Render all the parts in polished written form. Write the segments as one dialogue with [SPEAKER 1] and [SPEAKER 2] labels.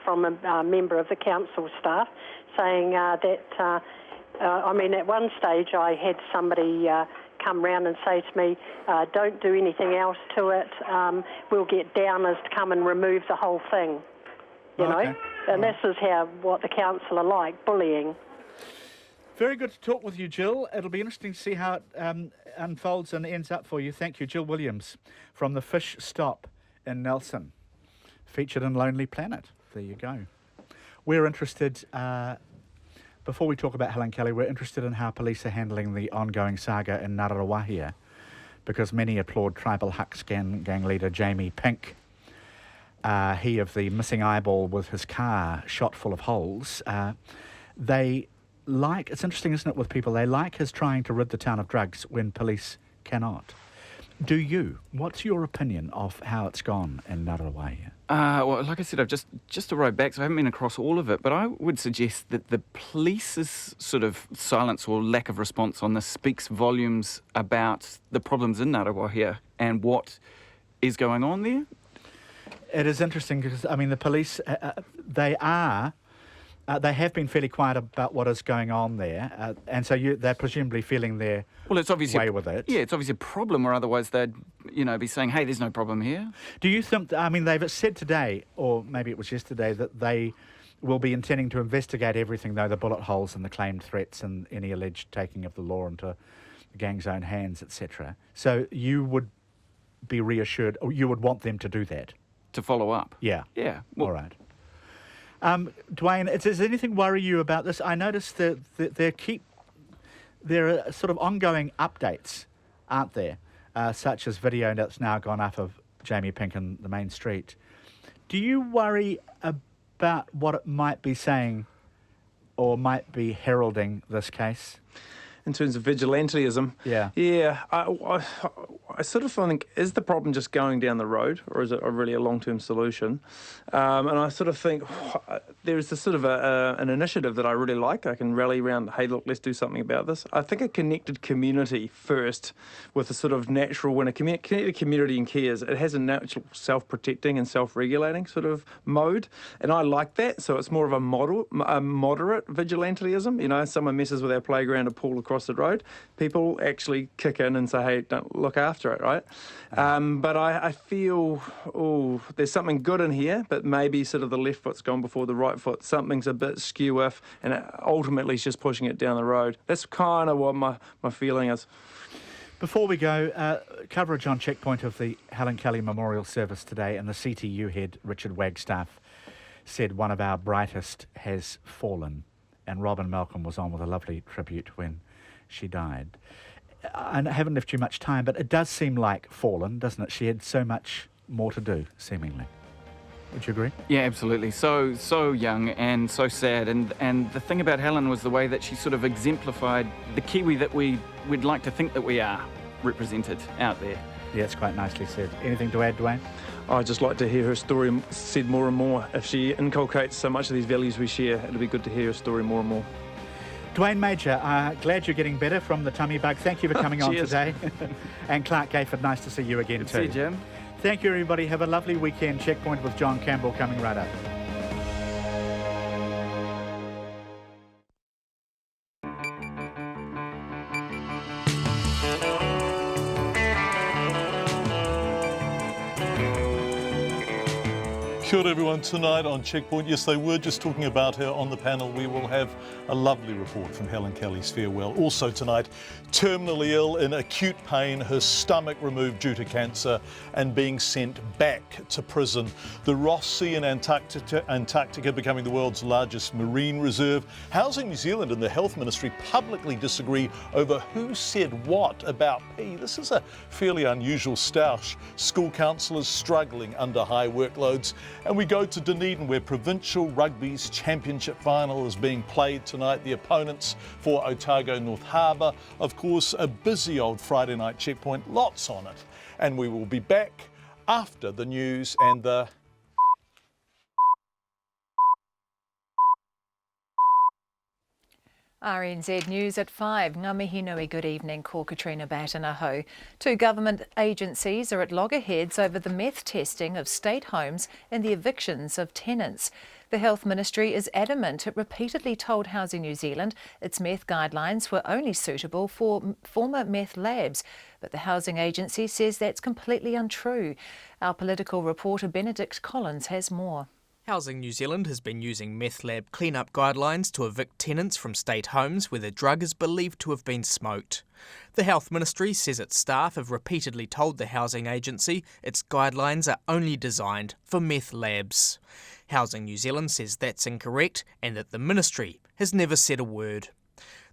[SPEAKER 1] from a member of the council staff saying that, at one stage I had somebody come round and say to me, don't do anything else to it, we'll get downers to come and remove the whole thing, you know? And this is what the council are like, bullying.
[SPEAKER 2] Very good to talk with you, Jill. It'll be interesting to see how it unfolds and ends up for you. Thank you, Jill Williams from the Fish Stop in Nelson. Featured in Lonely Planet. There you go. We're interested, before we talk about Helen Kelly, we're interested in how police are handling the ongoing saga in Ngaruawahia, because many applaud tribal Hucks gang leader Jamie Pink. He of the missing eyeball with his car shot full of holes. It's interesting, isn't it, with people, they like his trying to rid the town of drugs when police cannot. Do you? What's your opinion of how it's gone in Ngaruawahia?
[SPEAKER 3] Well, like I said, I've just arrived back, so I haven't been across all of it, but I would suggest that the police's sort of silence or lack of response on this speaks volumes about the problems in Ngaruawahia and what is going on there.
[SPEAKER 2] It is interesting because, the police, they have been fairly quiet about what is going on there, and so they're presumably feeling their way with it.
[SPEAKER 3] Yeah, it's obviously a problem, or otherwise they'd, be saying, hey, there's no problem here.
[SPEAKER 2] Do you think, they've said today, or maybe it was yesterday, that they will be intending to investigate everything, though, the bullet holes and the claimed threats and any alleged taking of the law into the gang's own hands, etc. So you would be reassured, or you would want them to do that?
[SPEAKER 3] To follow up?
[SPEAKER 2] Yeah.
[SPEAKER 3] Yeah.
[SPEAKER 2] All right. Dwayne, does anything worry you about this? I noticed that there are sort of ongoing updates, aren't there? Such as video that's now gone up of Jamie Pink in the main street. Do you worry about what it might be saying or might be heralding this case?
[SPEAKER 4] In terms of vigilantism?
[SPEAKER 2] Yeah.
[SPEAKER 4] Yeah, I sort of think, is the problem just going down the road, or is it really a long-term solution? And I sort of think there's this sort of an initiative that I really like. I can rally around, hey, look, let's do something about this. I think a connected community first, with a sort of natural, when a connected community and cares, it has a natural self-protecting and self-regulating sort of mode, and I like that. So it's more of a moderate vigilantism. Someone messes with our playground or pool across the road, people actually kick in and say, hey, don't look after it, right? But I feel, there's something good in here, but maybe sort of the left foot's gone before the right foot. Something's a bit skew-iff, and ultimately it's just pushing it down the road. That's kind of what my feeling is.
[SPEAKER 2] Before we go, coverage on Checkpoint of the Helen Kelly Memorial Service today, and the CTU head, Richard Wagstaff, said one of our brightest has fallen, and Robin Malcolm was on with a lovely tribute when she died. I haven't left you much time, but it does seem like fallen, doesn't it? She had so much more to do, seemingly. Would you agree?
[SPEAKER 3] Yeah, absolutely. So young and so sad. And the thing about Helen was the way that she sort of exemplified the Kiwi that we'd like to think that we are represented out there.
[SPEAKER 2] Yeah, it's quite nicely said. Anything to add, Dwayne?
[SPEAKER 4] I'd just like to hear her story said more and more. If she inculcates so much of these values we share, it'll be good to hear her story more and more.
[SPEAKER 2] Dwayne Major, glad you're getting better from the tummy bug. Thank you for coming on today. And Clark Gayford, nice to see you again too.
[SPEAKER 3] See you, Jim.
[SPEAKER 2] Thank you, everybody. Have a lovely weekend. Checkpoint with John Campbell coming right up.
[SPEAKER 5] Kia ora everyone, tonight on Checkpoint, yes, they were just talking about her on the panel. We will have a lovely report from Helen Kelly's farewell. Also tonight, terminally ill, in acute pain, her stomach removed due to cancer and being sent back to prison. The Ross Sea in Antarctica becoming the world's largest marine reserve. Housing New Zealand and the Health Ministry publicly disagree over who said what about pee. This is a fairly unusual stoush. School counsellors struggling under high workloads. And we go to Dunedin, where Provincial Rugby's championship final is being played tonight. The opponents for Otago North Harbour. Of course, a busy old Friday night Checkpoint, lots on it. And we will be back after the news and the...
[SPEAKER 6] RNZ News at 5. Ngā mihi nui, good evening. Ko Katrina Batanaho. 2 government agencies are at loggerheads over the meth testing of state homes and the evictions of tenants. The Health Ministry is adamant it repeatedly told Housing New Zealand its meth guidelines were only suitable for former meth labs, but the Housing Agency says that's completely untrue. Our political reporter Benedict Collins has more.
[SPEAKER 7] Housing New Zealand has been using meth lab clean-up guidelines to evict tenants from state homes where the drug is believed to have been smoked. The Health Ministry says its staff have repeatedly told the Housing Agency its guidelines are only designed for meth labs. Housing New Zealand says that's incorrect and that the Ministry has never said a word.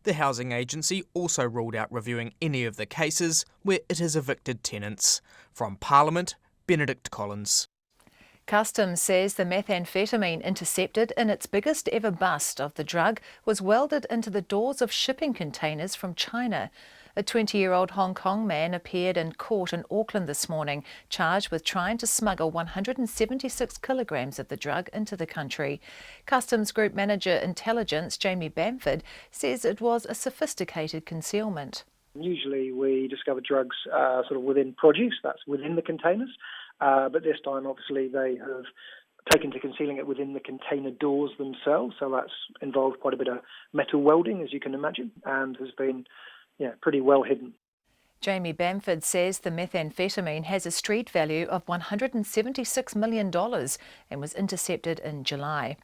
[SPEAKER 7] The Housing Agency also ruled out reviewing any of the cases where it has evicted tenants. From Parliament, Benedict Collins.
[SPEAKER 6] Customs says the methamphetamine intercepted in its biggest ever bust of the drug was welded into the doors of shipping containers from China. A 20-year-old Hong Kong man appeared in court in Auckland this morning, charged with trying to smuggle 176 kilograms of the drug into the country. Customs Group Manager Intelligence Jamie Bamford says it was a sophisticated concealment.
[SPEAKER 8] Usually we discover drugs sort of within produce, that's within the containers. But this time, obviously, they have taken to concealing it within the container doors themselves. So that's involved quite a bit of metal welding, as you can imagine, and has been pretty well hidden.
[SPEAKER 6] Jamie Bamford says the methamphetamine has a street value of $176 million and was intercepted in July.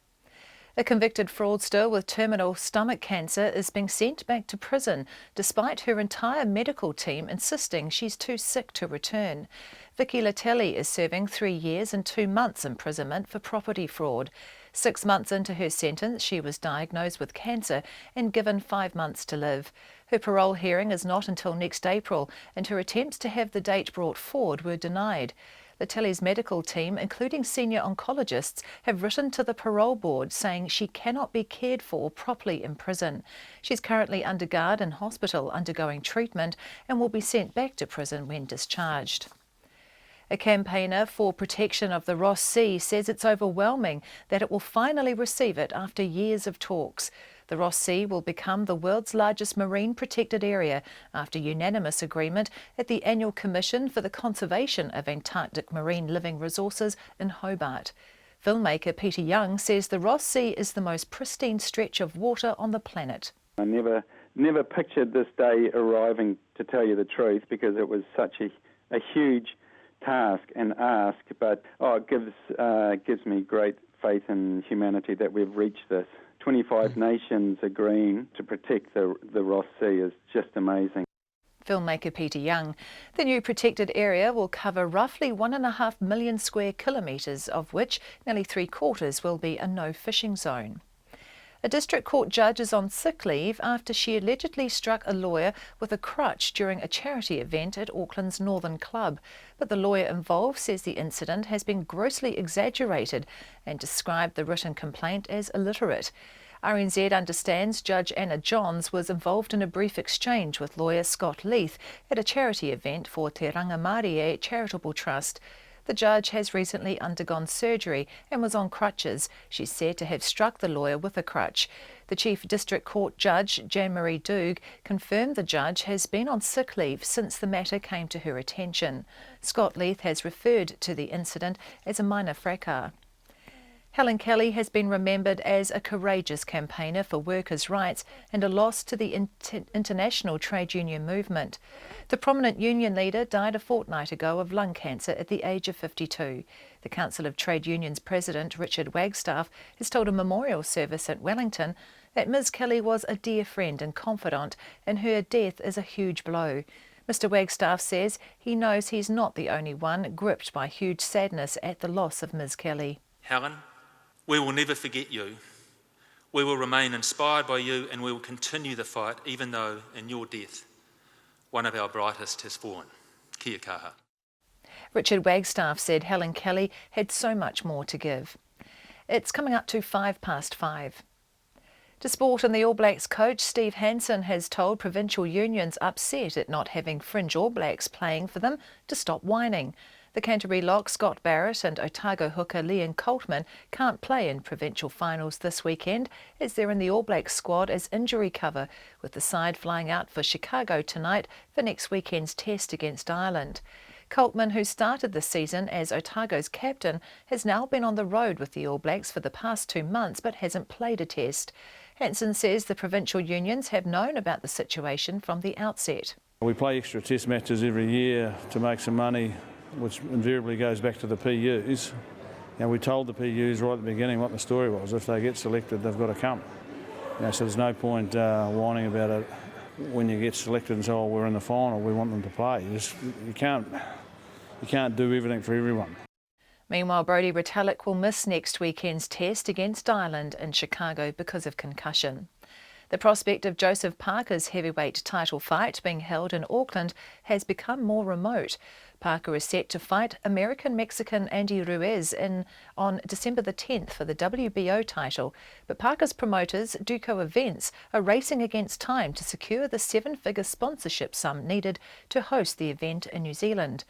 [SPEAKER 6] A convicted fraudster with terminal stomach cancer is being sent back to prison despite her entire medical team insisting she's too sick to return. Vicky Latelli is serving 3 years and 2 months imprisonment for property fraud. 6 months into her sentence, she was diagnosed with cancer and given 5 months to live. Her parole hearing is not until next April, and her attempts to have the date brought forward were denied. Latelli's medical team, including senior oncologists, have written to the parole board saying she cannot be cared for properly in prison. She's currently under guard in hospital undergoing treatment and will be sent back to prison when discharged. A campaigner for protection of the Ross Sea says it's overwhelming that it will finally receive it after years of talks. The Ross Sea will become the world's largest marine protected area after unanimous agreement at the Annual Commission for the Conservation of Antarctic Marine Living Resources in Hobart. Filmmaker Peter Young says the Ross Sea is the most pristine stretch of water on the planet.
[SPEAKER 9] I never pictured this day arriving, to tell you the truth, because it was such a huge task and ask, but it gives me great faith in humanity that we've reached this. 25 nations agreeing to protect the Ross Sea is just amazing.
[SPEAKER 6] Filmmaker Peter Young. The new protected area will cover roughly 1.5 million square kilometres, of which nearly 3/4 will be a no fishing zone. A district court judge is on sick leave after she allegedly struck a lawyer with a crutch during a charity event at Auckland's Northern Club. But the lawyer involved says the incident has been grossly exaggerated and described the written complaint as illiterate. RNZ understands Judge Anna Johns was involved in a brief exchange with lawyer Scott Leith at a charity event for Te Rangamarie Charitable Trust. The judge has recently undergone surgery and was on crutches. She's said to have struck the lawyer with a crutch. The Chief District Court Judge, Jean-Marie Doug, confirmed the judge has been on sick leave since the matter came to her attention. Scott Leith has referred to the incident as a minor fracas. Helen Kelly has been remembered as a courageous campaigner for workers' rights and a loss to the international trade union movement. The prominent union leader died a fortnight ago of lung cancer at the age of 52. The Council of Trade Unions President Richard Wagstaff has told a memorial service at Wellington that Ms Kelly was a dear friend and confidant, and her death is a huge blow. Mr Wagstaff says he knows he's not the only one gripped by huge sadness at the loss of Ms Kelly.
[SPEAKER 10] Helen, we will never forget you. We will remain inspired by you, and we will continue the fight even though in your death one of our brightest has fallen. Kia kaha.
[SPEAKER 6] Richard Wagstaff said Helen Kelly had so much more to give. It's coming up to 5:05. To sport, and the All Blacks coach Steve Hansen has told provincial unions upset at not having fringe All Blacks playing for them to stop whining. The The Canterbury lock Scott Barrett and Otago hooker Liam Coltman can't play in provincial finals this weekend as they're in the All Blacks squad as injury cover, with the side flying out for Chicago tonight for next weekend's test against Ireland. Coltman, who started the season as Otago's captain, has now been on the road with the All Blacks for the past 2 months but hasn't played a test. Hansen says the provincial unions have known about the situation from the outset.
[SPEAKER 11] We play extra test matches every year to make some money, which invariably goes back to the PUs. And we told the PUs right at the beginning what the story was. If they get selected, they've got to come. So there's no point whining about it when you get selected and say, oh, we're in the final, we want them to play. You can't do everything for everyone.
[SPEAKER 6] Meanwhile, Brodie Retallick will miss next weekend's test against Ireland in Chicago because of concussion. The prospect of Joseph Parker's heavyweight title fight being held in Auckland has become more remote. Parker is set to fight American-Mexican Andy Ruiz on December the 10th for the WBO title, but Parker's promoters, Duco Events, are racing against time to secure the 7-figure sponsorship sum needed to host the event in New Zealand.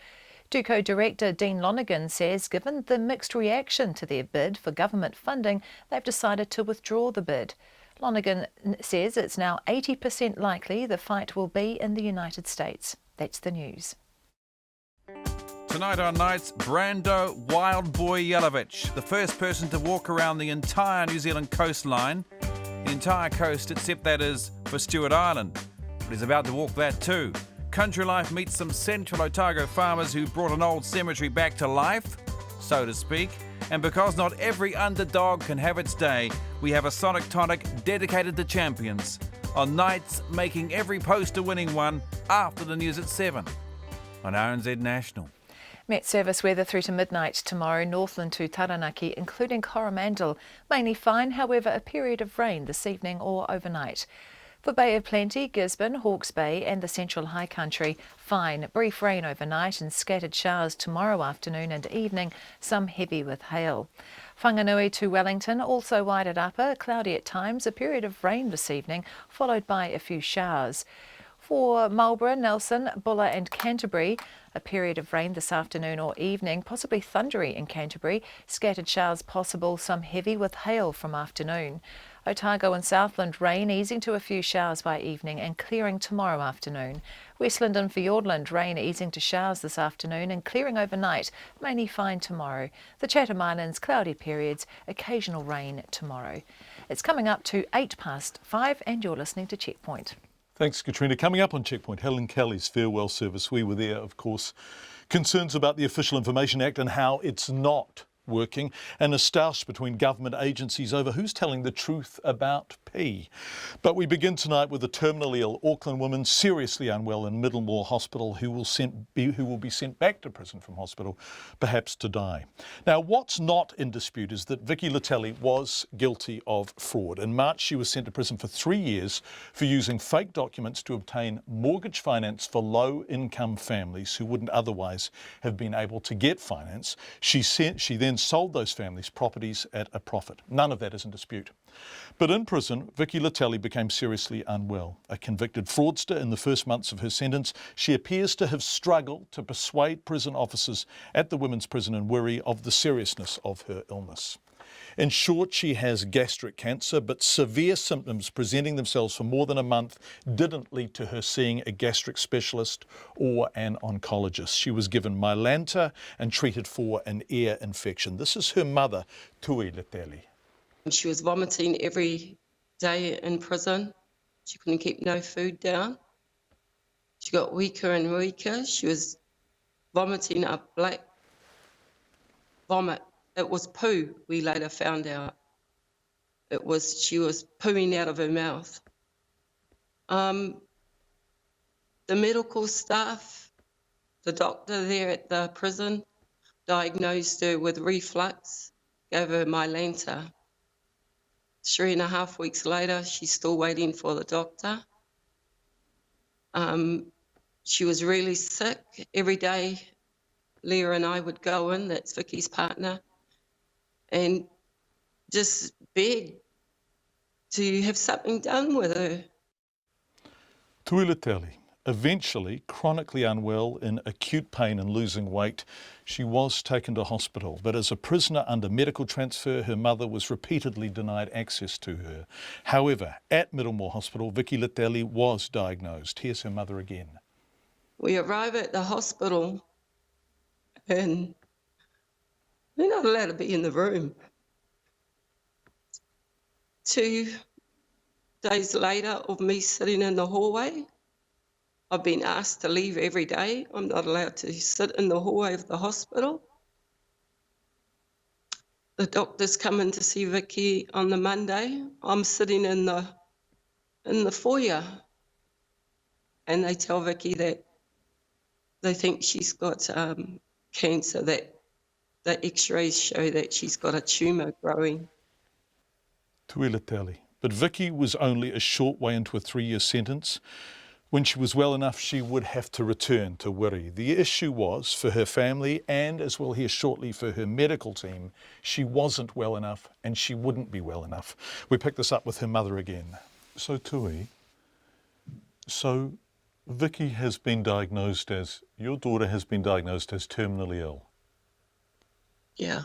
[SPEAKER 6] Duco director Dean Lonergan says given the mixed reaction to their bid for government funding, they've decided to withdraw the bid. Lonergan says it's now 80% likely the fight will be in the United States. That's the news.
[SPEAKER 12] Tonight on Nights, Brando Wild Boy Yelovich, the first person to walk around the entire New Zealand coastline. The entire coast except that is for Stewart Island. But he's about to walk that too. Country Life meets some central Otago farmers who brought an old cemetery back to life, so to speak. And because not every underdog can have its day, we have a Sonic Tonic dedicated to champions. On Nights, making every poster winning one after the news at 7 on RNZ National.
[SPEAKER 6] Met service weather through to midnight tomorrow, Northland to Taranaki, including Coromandel. Mainly fine, however, a period of rain this evening or overnight. For Bay of Plenty, Gisborne, Hawke's Bay and the Central High Country, fine. Brief rain overnight and scattered showers tomorrow afternoon and evening, some heavy with hail. Whanganui to Wellington, also wide at upper, cloudy at times, a period of rain this evening, followed by a few showers. For Marlborough, Nelson, Buller and Canterbury, a period of rain this afternoon or evening, possibly thundery in Canterbury, scattered showers possible, some heavy with hail from afternoon. Otago and Southland, rain easing to a few showers by evening and clearing tomorrow afternoon. Westland and Fiordland, rain easing to showers this afternoon and clearing overnight, mainly fine tomorrow. The Chatham Islands, cloudy periods, occasional rain tomorrow. It's coming up to 5:08 and you're listening to Checkpoint.
[SPEAKER 5] Thanks, Katrina. Coming up on Checkpoint, Helen Kelly's farewell service. We were there, of course. Concerns about the Official Information Act and how it's not working, and a stoush between government agencies over who's telling the truth about pee. But we begin tonight with a terminally ill Auckland woman seriously unwell in Middlemore Hospital who will be sent back to prison from hospital, perhaps to die. Now, what's not in dispute is that Vicky Latelli was guilty of fraud. In March, she was sent to prison for 3 years for using fake documents to obtain mortgage finance for low-income families who wouldn't otherwise have been able to get finance. She then sold those families properties at a profit. None of that is in dispute. But in prison, Vicky Latelli became seriously unwell. A convicted fraudster in the first months of her sentence, she appears to have struggled to persuade prison officers at the women's prison in Wiri of the seriousness of her illness. In short, she has gastric cancer, but severe symptoms presenting themselves for more than a month didn't lead to her seeing a gastric specialist or an oncologist. She was given Mylanta and treated for an ear infection. This is her mother, Tui Latelli.
[SPEAKER 13] She was vomiting every day in prison. She couldn't keep no food down. She got weaker and weaker. She was vomiting up black vomit. It was poo, we later found out. She was pooing out of her mouth. The medical staff, the doctor there at the prison, diagnosed her with reflux, gave her Mylanta. 3.5 weeks later, she's still waiting for the doctor. She was really sick. Every day, Leah and I would go in, that's Vicky's partner, and just beg to have something done with her.
[SPEAKER 5] Tui Latelli, Eventually, chronically unwell, in acute pain and losing weight, she was taken to hospital. But as a prisoner under medical transfer, her mother was repeatedly denied access to her. However, at Middlemore Hospital, Vicky Littelli was diagnosed. Here's her mother again.
[SPEAKER 13] We arrive at the hospital and we're not allowed to be in the room. 2 days later of me sitting in the hallway, I've been asked to leave every day. I'm not allowed to sit in the hallway of the hospital. The doctors come in to see Vicky on the Monday. I'm sitting in the foyer, and they tell Vicky that they think she's got cancer, that the x-rays show that she's got a tumour growing.
[SPEAKER 5] Tui Littelli. But Vicky was only a short way into a 3-year sentence. When she was well enough, she would have to return to Wiri. The issue was, for her family, and as we'll hear shortly for her medical team, she wasn't well enough and she wouldn't be well enough. We pick this up with her mother again. So Tui, Vicky has been diagnosed as, your daughter has been diagnosed as terminally ill.
[SPEAKER 13] Yeah.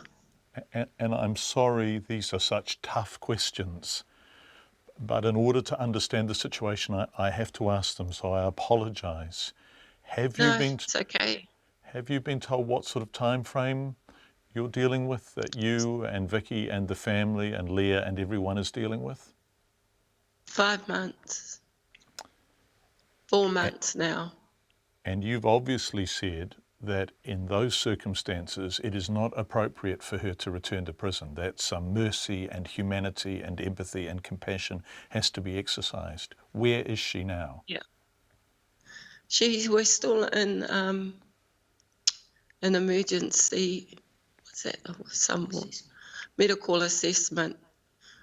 [SPEAKER 5] And I'm sorry, these are such tough questions. But in order to understand the situation, I have to ask them, so I apologise.
[SPEAKER 13] It's okay.
[SPEAKER 5] Have you been told what sort of time frame you're dealing with, that you and Vicky and the family and Leah and everyone is dealing with?
[SPEAKER 13] 5 months. 4 months now.
[SPEAKER 5] And you've obviously said that in those circumstances it is not appropriate for her to return to prison, that some mercy and humanity and empathy and compassion has to be exercised. Where is she now?
[SPEAKER 13] Yeah. We're still in an emergency, medical assessment.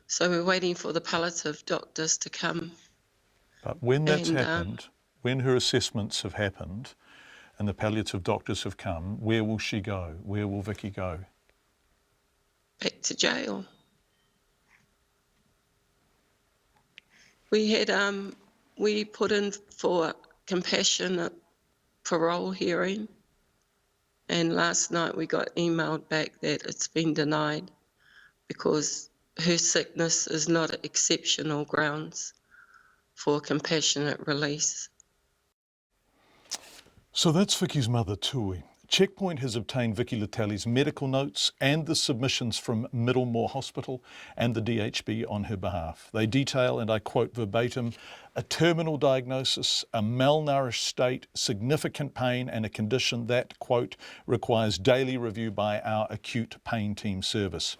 [SPEAKER 13] So we're waiting for the palliative doctors to come.
[SPEAKER 5] But when that's happened, when her assessments have happened, and the palliative doctors have come, where will she go? Where will Vicky go?
[SPEAKER 13] Back to jail. We put in for compassionate parole hearing, and last night we got emailed back that it's been denied because her sickness is not exceptional grounds for compassionate release.
[SPEAKER 5] So that's Vicky's mother, Tui. Checkpoint has obtained Vicky Littelli's medical notes and the submissions from Middlemore Hospital and the DHB on her behalf. They detail, and I quote verbatim, a terminal diagnosis, a malnourished state, significant pain, and a condition that, quote, requires daily review by our acute pain team service.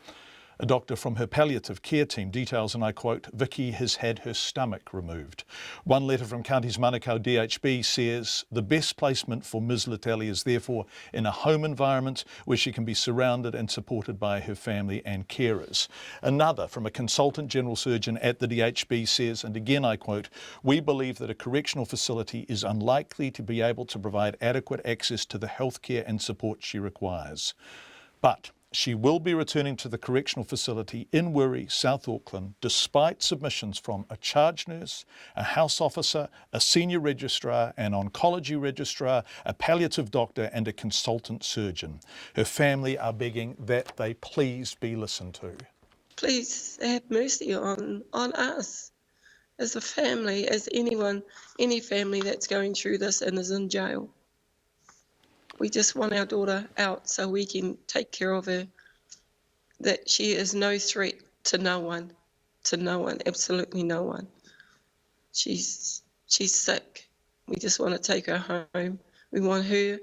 [SPEAKER 5] A doctor from her palliative care team details, and I quote, Vicky has had her stomach removed. One letter from Counties Manukau DHB says, the best placement for Ms Littelli is therefore in a home environment where she can be surrounded and supported by her family and carers. Another from a consultant general surgeon at the DHB says, and again I quote, we believe that a correctional facility is unlikely to be able to provide adequate access to the healthcare and support she requires. But she will be returning to the correctional facility in Wiri, South Auckland, despite submissions from a charge nurse, a house officer, a senior registrar, an oncology registrar, a palliative doctor and a consultant surgeon. Her family are begging that they please be listened to.
[SPEAKER 13] Please have mercy on us as a family, as any family that's going through this and is in jail. We just want our daughter out so we can take care of her, that she is no threat to no one, absolutely no one. She's sick. We just want to take her home. We want her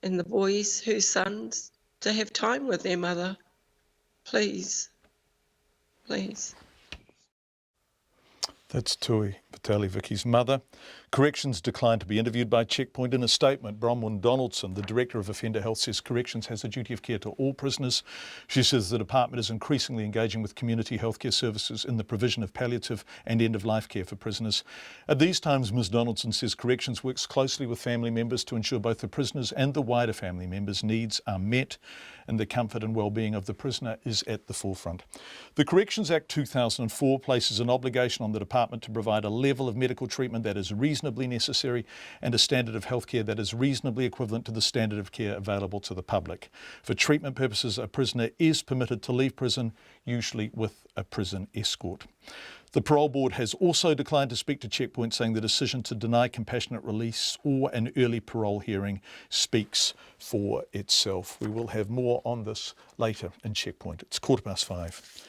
[SPEAKER 13] and the boys, her sons, to have time with their mother. Please, please.
[SPEAKER 5] That's Tui Littelli, Vicky's mother. Corrections declined to be interviewed by Checkpoint. In a statement, Bronwyn Donaldson, the Director of Offender Health, says Corrections has a duty of care to all prisoners. She says the department is increasingly engaging with community healthcare services in the provision of palliative and end-of-life care for prisoners. At these times, Ms Donaldson says Corrections works closely with family members to ensure both the prisoners and the wider family members' needs are met and the comfort and well-being of the prisoner is at the forefront. The Corrections Act 2004 places an obligation on the department to provide a level of medical treatment that is reasonably necessary and a standard of healthcare that is reasonably equivalent to the standard of care available to the public. For treatment purposes, a prisoner is permitted to leave prison, usually with a prison escort. The parole board has also declined to speak to Checkpoint, saying the decision to deny compassionate release or an early parole hearing speaks for itself. We will have more on this later in Checkpoint. It's 5:15.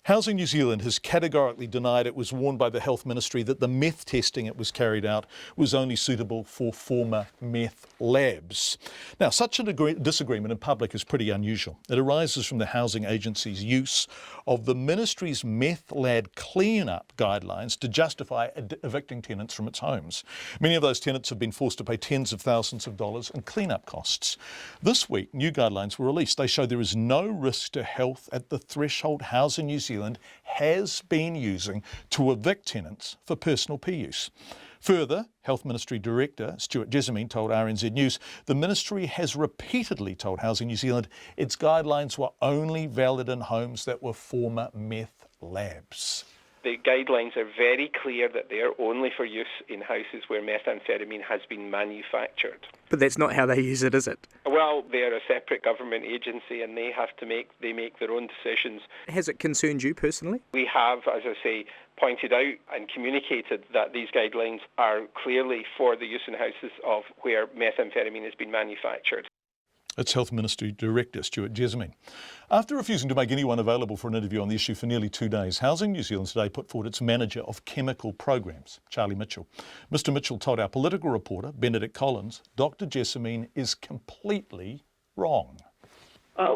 [SPEAKER 5] Housing New Zealand has categorically denied it was warned by the Health Ministry that the meth testing it was carried out was only suitable for former meth labs. Now, such a disagreement in public is pretty unusual. It arises from the Housing Agency's use of the Ministry's meth lab clean-up guidelines to justify evicting tenants from its homes. Many of those tenants have been forced to pay tens of thousands of dollars in clean-up costs. This week, new guidelines were released. They show there is no risk to health at the threshold Housing New Zealand has been using to evict tenants for personal pee use. Further, Health Ministry Director Stuart Jessamine told RNZ News the Ministry has repeatedly told Housing New Zealand its guidelines were only valid in homes that were former meth labs.
[SPEAKER 14] The guidelines are very clear that they are only for use in houses where methamphetamine has been manufactured.
[SPEAKER 7] But that's not how they use it, is it?
[SPEAKER 14] Well, they're a separate government agency and they make their own decisions.
[SPEAKER 7] Has it concerned you personally?
[SPEAKER 14] We have, as I say, pointed out and communicated that these guidelines are clearly for the use in houses of where methamphetamine has been manufactured.
[SPEAKER 5] It's Health Ministry Director Stuart Jessamine. After refusing to make anyone available for an interview on the issue for nearly 2 days, Housing New Zealand today put forward its manager of chemical programs, Charlie Mitchell. Mr Mitchell told our political reporter, Benedict Collins, Dr Jessamine is completely wrong.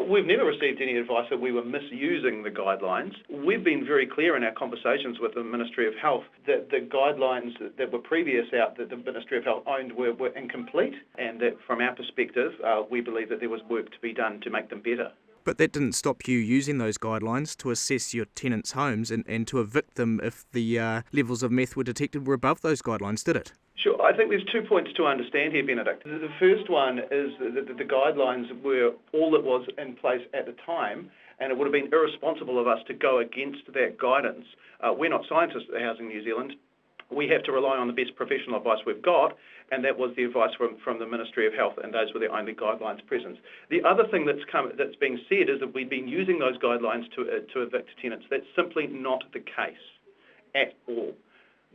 [SPEAKER 15] We've never received any advice that we were misusing the guidelines. We've been very clear in our conversations with the Ministry of Health that the guidelines that were previous out that the Ministry of Health owned were incomplete, and that from our perspective, we believe that there was work to be done to make them better.
[SPEAKER 7] But that didn't stop you using those guidelines to assess your tenants' homes and to evict them if the levels of meth were detected were above those guidelines, did it?
[SPEAKER 15] Sure. I think there's 2 points to understand here, Benedict. The first one is that the guidelines were all that was in place at the time, and it would have been irresponsible of us to go against that guidance. We're not scientists at Housing New Zealand. We have to rely on the best professional advice we've got, and that was the advice from the Ministry of Health, and those were the only guidelines present. The other thing that's being said is that we've been using those guidelines to evict tenants. That's simply not the case at all.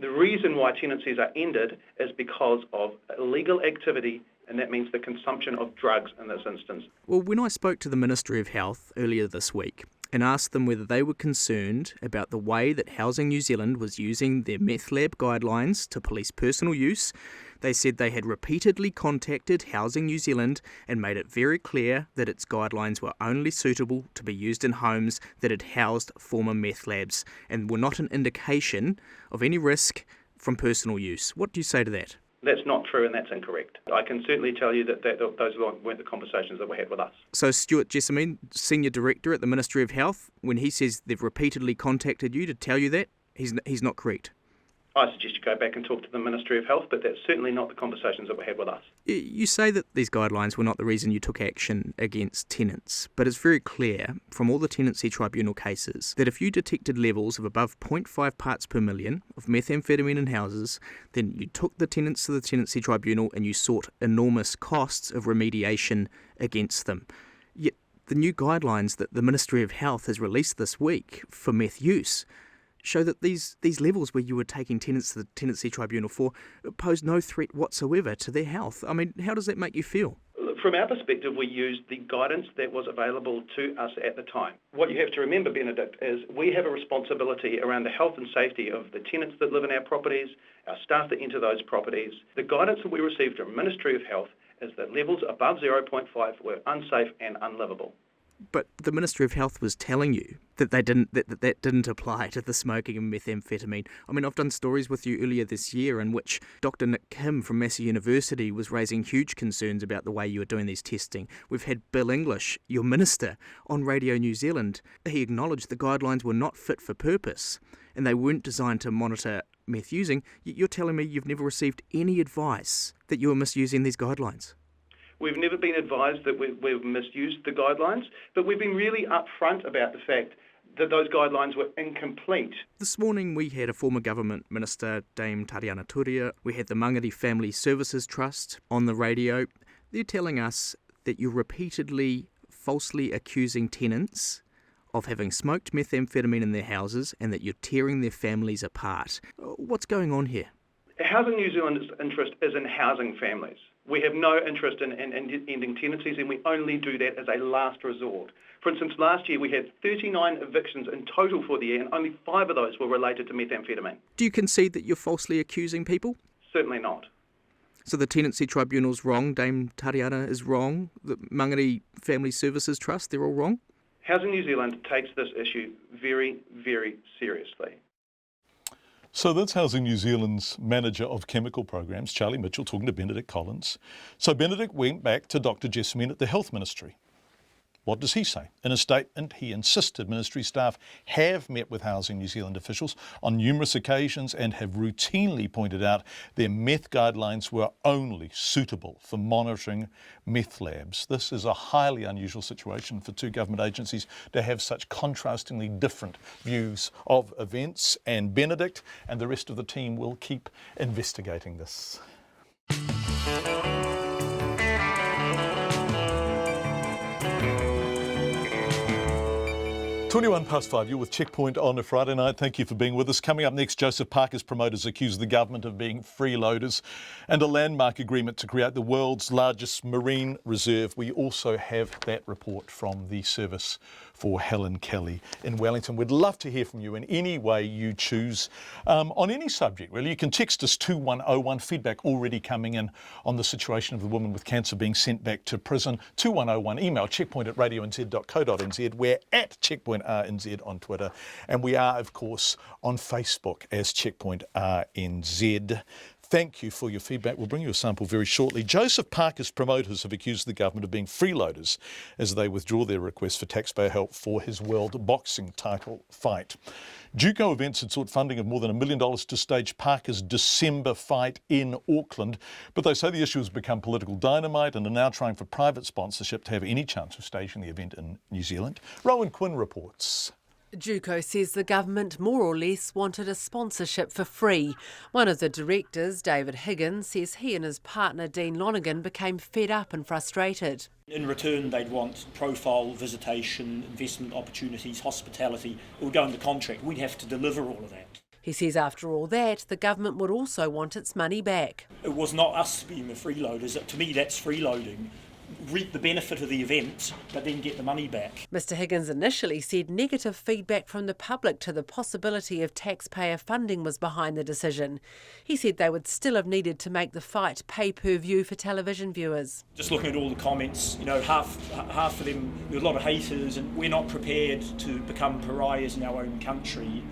[SPEAKER 15] The reason why tenancies are ended is because of illegal activity, and that means the consumption of drugs in this instance.
[SPEAKER 7] Well, when I spoke to the Ministry of Health earlier this week and asked them whether they were concerned about the way that Housing New Zealand was using their meth lab guidelines to police personal use, they said they had repeatedly contacted Housing New Zealand and made it very clear that its guidelines were only suitable to be used in homes that had housed former meth labs and were not an indication of any risk from personal use. What do you say to that?
[SPEAKER 15] That's not true, and that's incorrect. I can certainly tell you that those weren't the conversations that were had with us.
[SPEAKER 7] So Stuart Jessamine, Senior Director at the Ministry of Health, when he says they've repeatedly contacted you to tell you that, he's not correct?
[SPEAKER 15] I suggest you go back and talk to the Ministry of Health, but that's certainly not the conversations that were had with us.
[SPEAKER 7] You say that these guidelines were not the reason you took action against tenants, but it's very clear from all the tenancy tribunal cases that if you detected levels of above 0.5 parts per million of methamphetamine in houses, then you took the tenants to the tenancy tribunal and you sought enormous costs of remediation against them. Yet the new guidelines that the Ministry of Health has released this week for meth use show that these levels where you were taking tenants to the tenancy tribunal for pose no threat whatsoever to their health. I mean, how does that make you feel?
[SPEAKER 15] From our perspective, we used the guidance that was available to us at the time. What you have to remember, Benedict, is we have a responsibility around the health and safety of the tenants that live in our properties, our staff that enter those properties. The guidance that we received from Ministry of Health is that levels above 0.5 were unsafe and unlivable.
[SPEAKER 7] But the Ministry of Health was telling you that that didn't apply to the smoking of methamphetamine. I mean, I've done stories with you earlier this year in which Dr. Nick Kim from Massey University was raising huge concerns about the way you were doing these testing. We've had Bill English, your minister, on Radio New Zealand. He acknowledged the guidelines were not fit for purpose and they weren't designed to monitor meth using. You're telling me you've never received any advice that you were misusing these guidelines?
[SPEAKER 15] We've never been advised that we've misused the guidelines, but we've been really upfront about the fact that those guidelines were incomplete.
[SPEAKER 7] This morning we had a former government minister, Dame Tariana Turia. We had the Mangere Family Services Trust on the radio. They're telling us that you're repeatedly falsely accusing tenants of having smoked methamphetamine in their houses and that you're tearing their families apart. What's going on here?
[SPEAKER 15] Housing New Zealand's interest is in housing families. We have no interest in ending tenancies, and we only do that as a last resort. For instance, last year we had 39 evictions in total for the year, and only 5 of those were related to methamphetamine.
[SPEAKER 7] Do you concede that you're falsely accusing people?
[SPEAKER 15] Certainly not.
[SPEAKER 7] So the Tenancy Tribunal's wrong, Dame Tariana is wrong, the Mangere Family Services Trust, they're all wrong?
[SPEAKER 15] Housing New Zealand takes this issue very, very seriously.
[SPEAKER 5] So that's Housing New Zealand's manager of chemical programs, Charlie Mitchell, talking to Benedict Collins. So Benedict went back to Dr. Jessamine at the Health Ministry. What does he say? In a statement, he insisted ministry staff have met with Housing New Zealand officials on numerous occasions and have routinely pointed out their meth guidelines were only suitable for monitoring meth labs. This is a highly unusual situation for two government agencies to have such contrastingly different views of events, and Benedict and the rest of the team will keep investigating this. 5:21, you're with Checkpoint on a Friday night. Thank you for being with us. Coming up next, Joseph Parker's promoters accuse the government of being freeloaders, and a landmark agreement to create the world's largest marine reserve. We also have that report from the service for Helen Kelly in Wellington. We'd love to hear from you in any way you choose, on any subject really. You can text us 2101, feedback already coming in on the situation of the woman with cancer being sent back to prison. 2101, email checkpoint@radionz.co.nz. We're at Checkpoint RNZ on Twitter, and we are of course on Facebook as Checkpoint RNZ. Thank you for your feedback. We'll bring you a sample very shortly. Joseph Parker's promoters have accused the government of being freeloaders as they withdraw their request for taxpayer help for his world boxing title fight. Juco Events had sought funding of more than $1 million to stage Parker's December fight in Auckland, but they say the issue has become political dynamite and are now trying for private sponsorship to have any chance of staging the event in New Zealand. Rowan Quinn reports.
[SPEAKER 16] Juco says the government more or less wanted a sponsorship for free. One of the directors, David Higgins, says he and his partner Dean Lonergan became fed up and frustrated.
[SPEAKER 17] In return, they'd want profile, visitation, investment opportunities, hospitality. It would go in the contract. We'd have to deliver all of that.
[SPEAKER 16] He says after all that, the government would also want its money back.
[SPEAKER 17] It was not us being the freeloaders. To me, that's freeloading. Reap the benefit of the event, but then get the money back.
[SPEAKER 16] Mr Higgins initially said negative feedback from the public to the possibility of taxpayer funding was behind the decision. He said they would still have needed to make the fight pay-per-view for television viewers.
[SPEAKER 17] Just looking at all the comments, half of them, there were a lot of haters, and we're not prepared to become pariahs in our own country.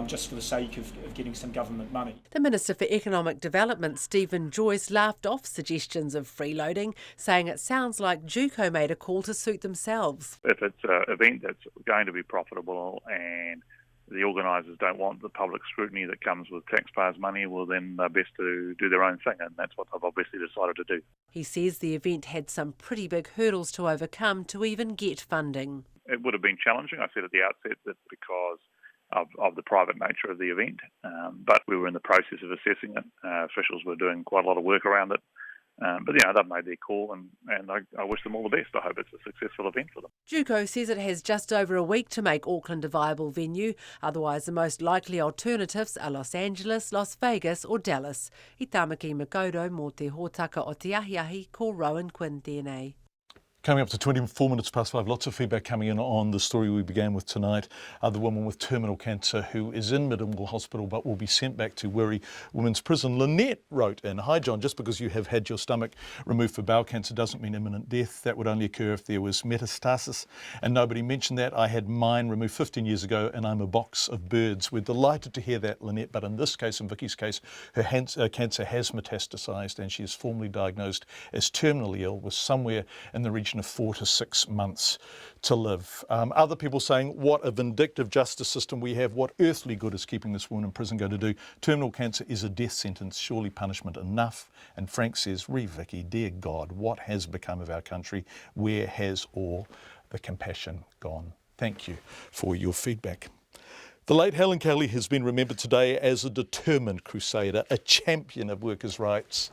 [SPEAKER 17] Just for the sake of getting some government money.
[SPEAKER 16] The Minister for Economic Development, Stephen Joyce, laughed off suggestions of freeloading, saying it sounds like Juco made a call to suit themselves.
[SPEAKER 18] If it's an event that's going to be profitable and the organisers don't want the public scrutiny that comes with taxpayers' money, well then they're best to do their own thing, and that's what they've obviously decided to do.
[SPEAKER 16] He says the event had some pretty big hurdles to overcome to even get funding.
[SPEAKER 18] It would have been challenging. I said at the outset that because of the private nature of the event, but we were in the process of assessing it. Officials were doing quite a lot of work around it, but they've made their call, and I wish them all the best. I hope it's a successful event for them.
[SPEAKER 16] Juco says it has just over a week to make Auckland a viable venue, otherwise the most likely alternatives are Los Angeles, Las Vegas or Dallas. I Tamaki Makoto mō te hōtaka o te ahiahi ko Rowan Quinn tēnei.
[SPEAKER 5] Coming up to 5:24, lots of feedback coming in on the story we began with tonight. The woman with terminal cancer who is in Middenwall Hospital but will be sent back to Wiri Women's Prison. Lynette wrote in, "Hi John, just because you have had your stomach removed for bowel cancer doesn't mean imminent death. That would only occur if there was metastasis, and nobody mentioned that. I had mine removed 15 years ago and I'm a box of birds." We're delighted to hear that, Lynette, but in this case, in Vicky's case, her cancer has metastasised and she is formally diagnosed as terminally ill with somewhere in the region of 4 to 6 months to live. Other people saying, what a vindictive justice system we have. What earthly good is keeping this woman in prison going to do? Terminal cancer is a death sentence, surely punishment enough. And Frank says, Vicky, dear God, what has become of our country? Where has all the compassion gone? Thank you for your feedback. The late Helen Kelly has been remembered today as a determined crusader, a champion of workers' rights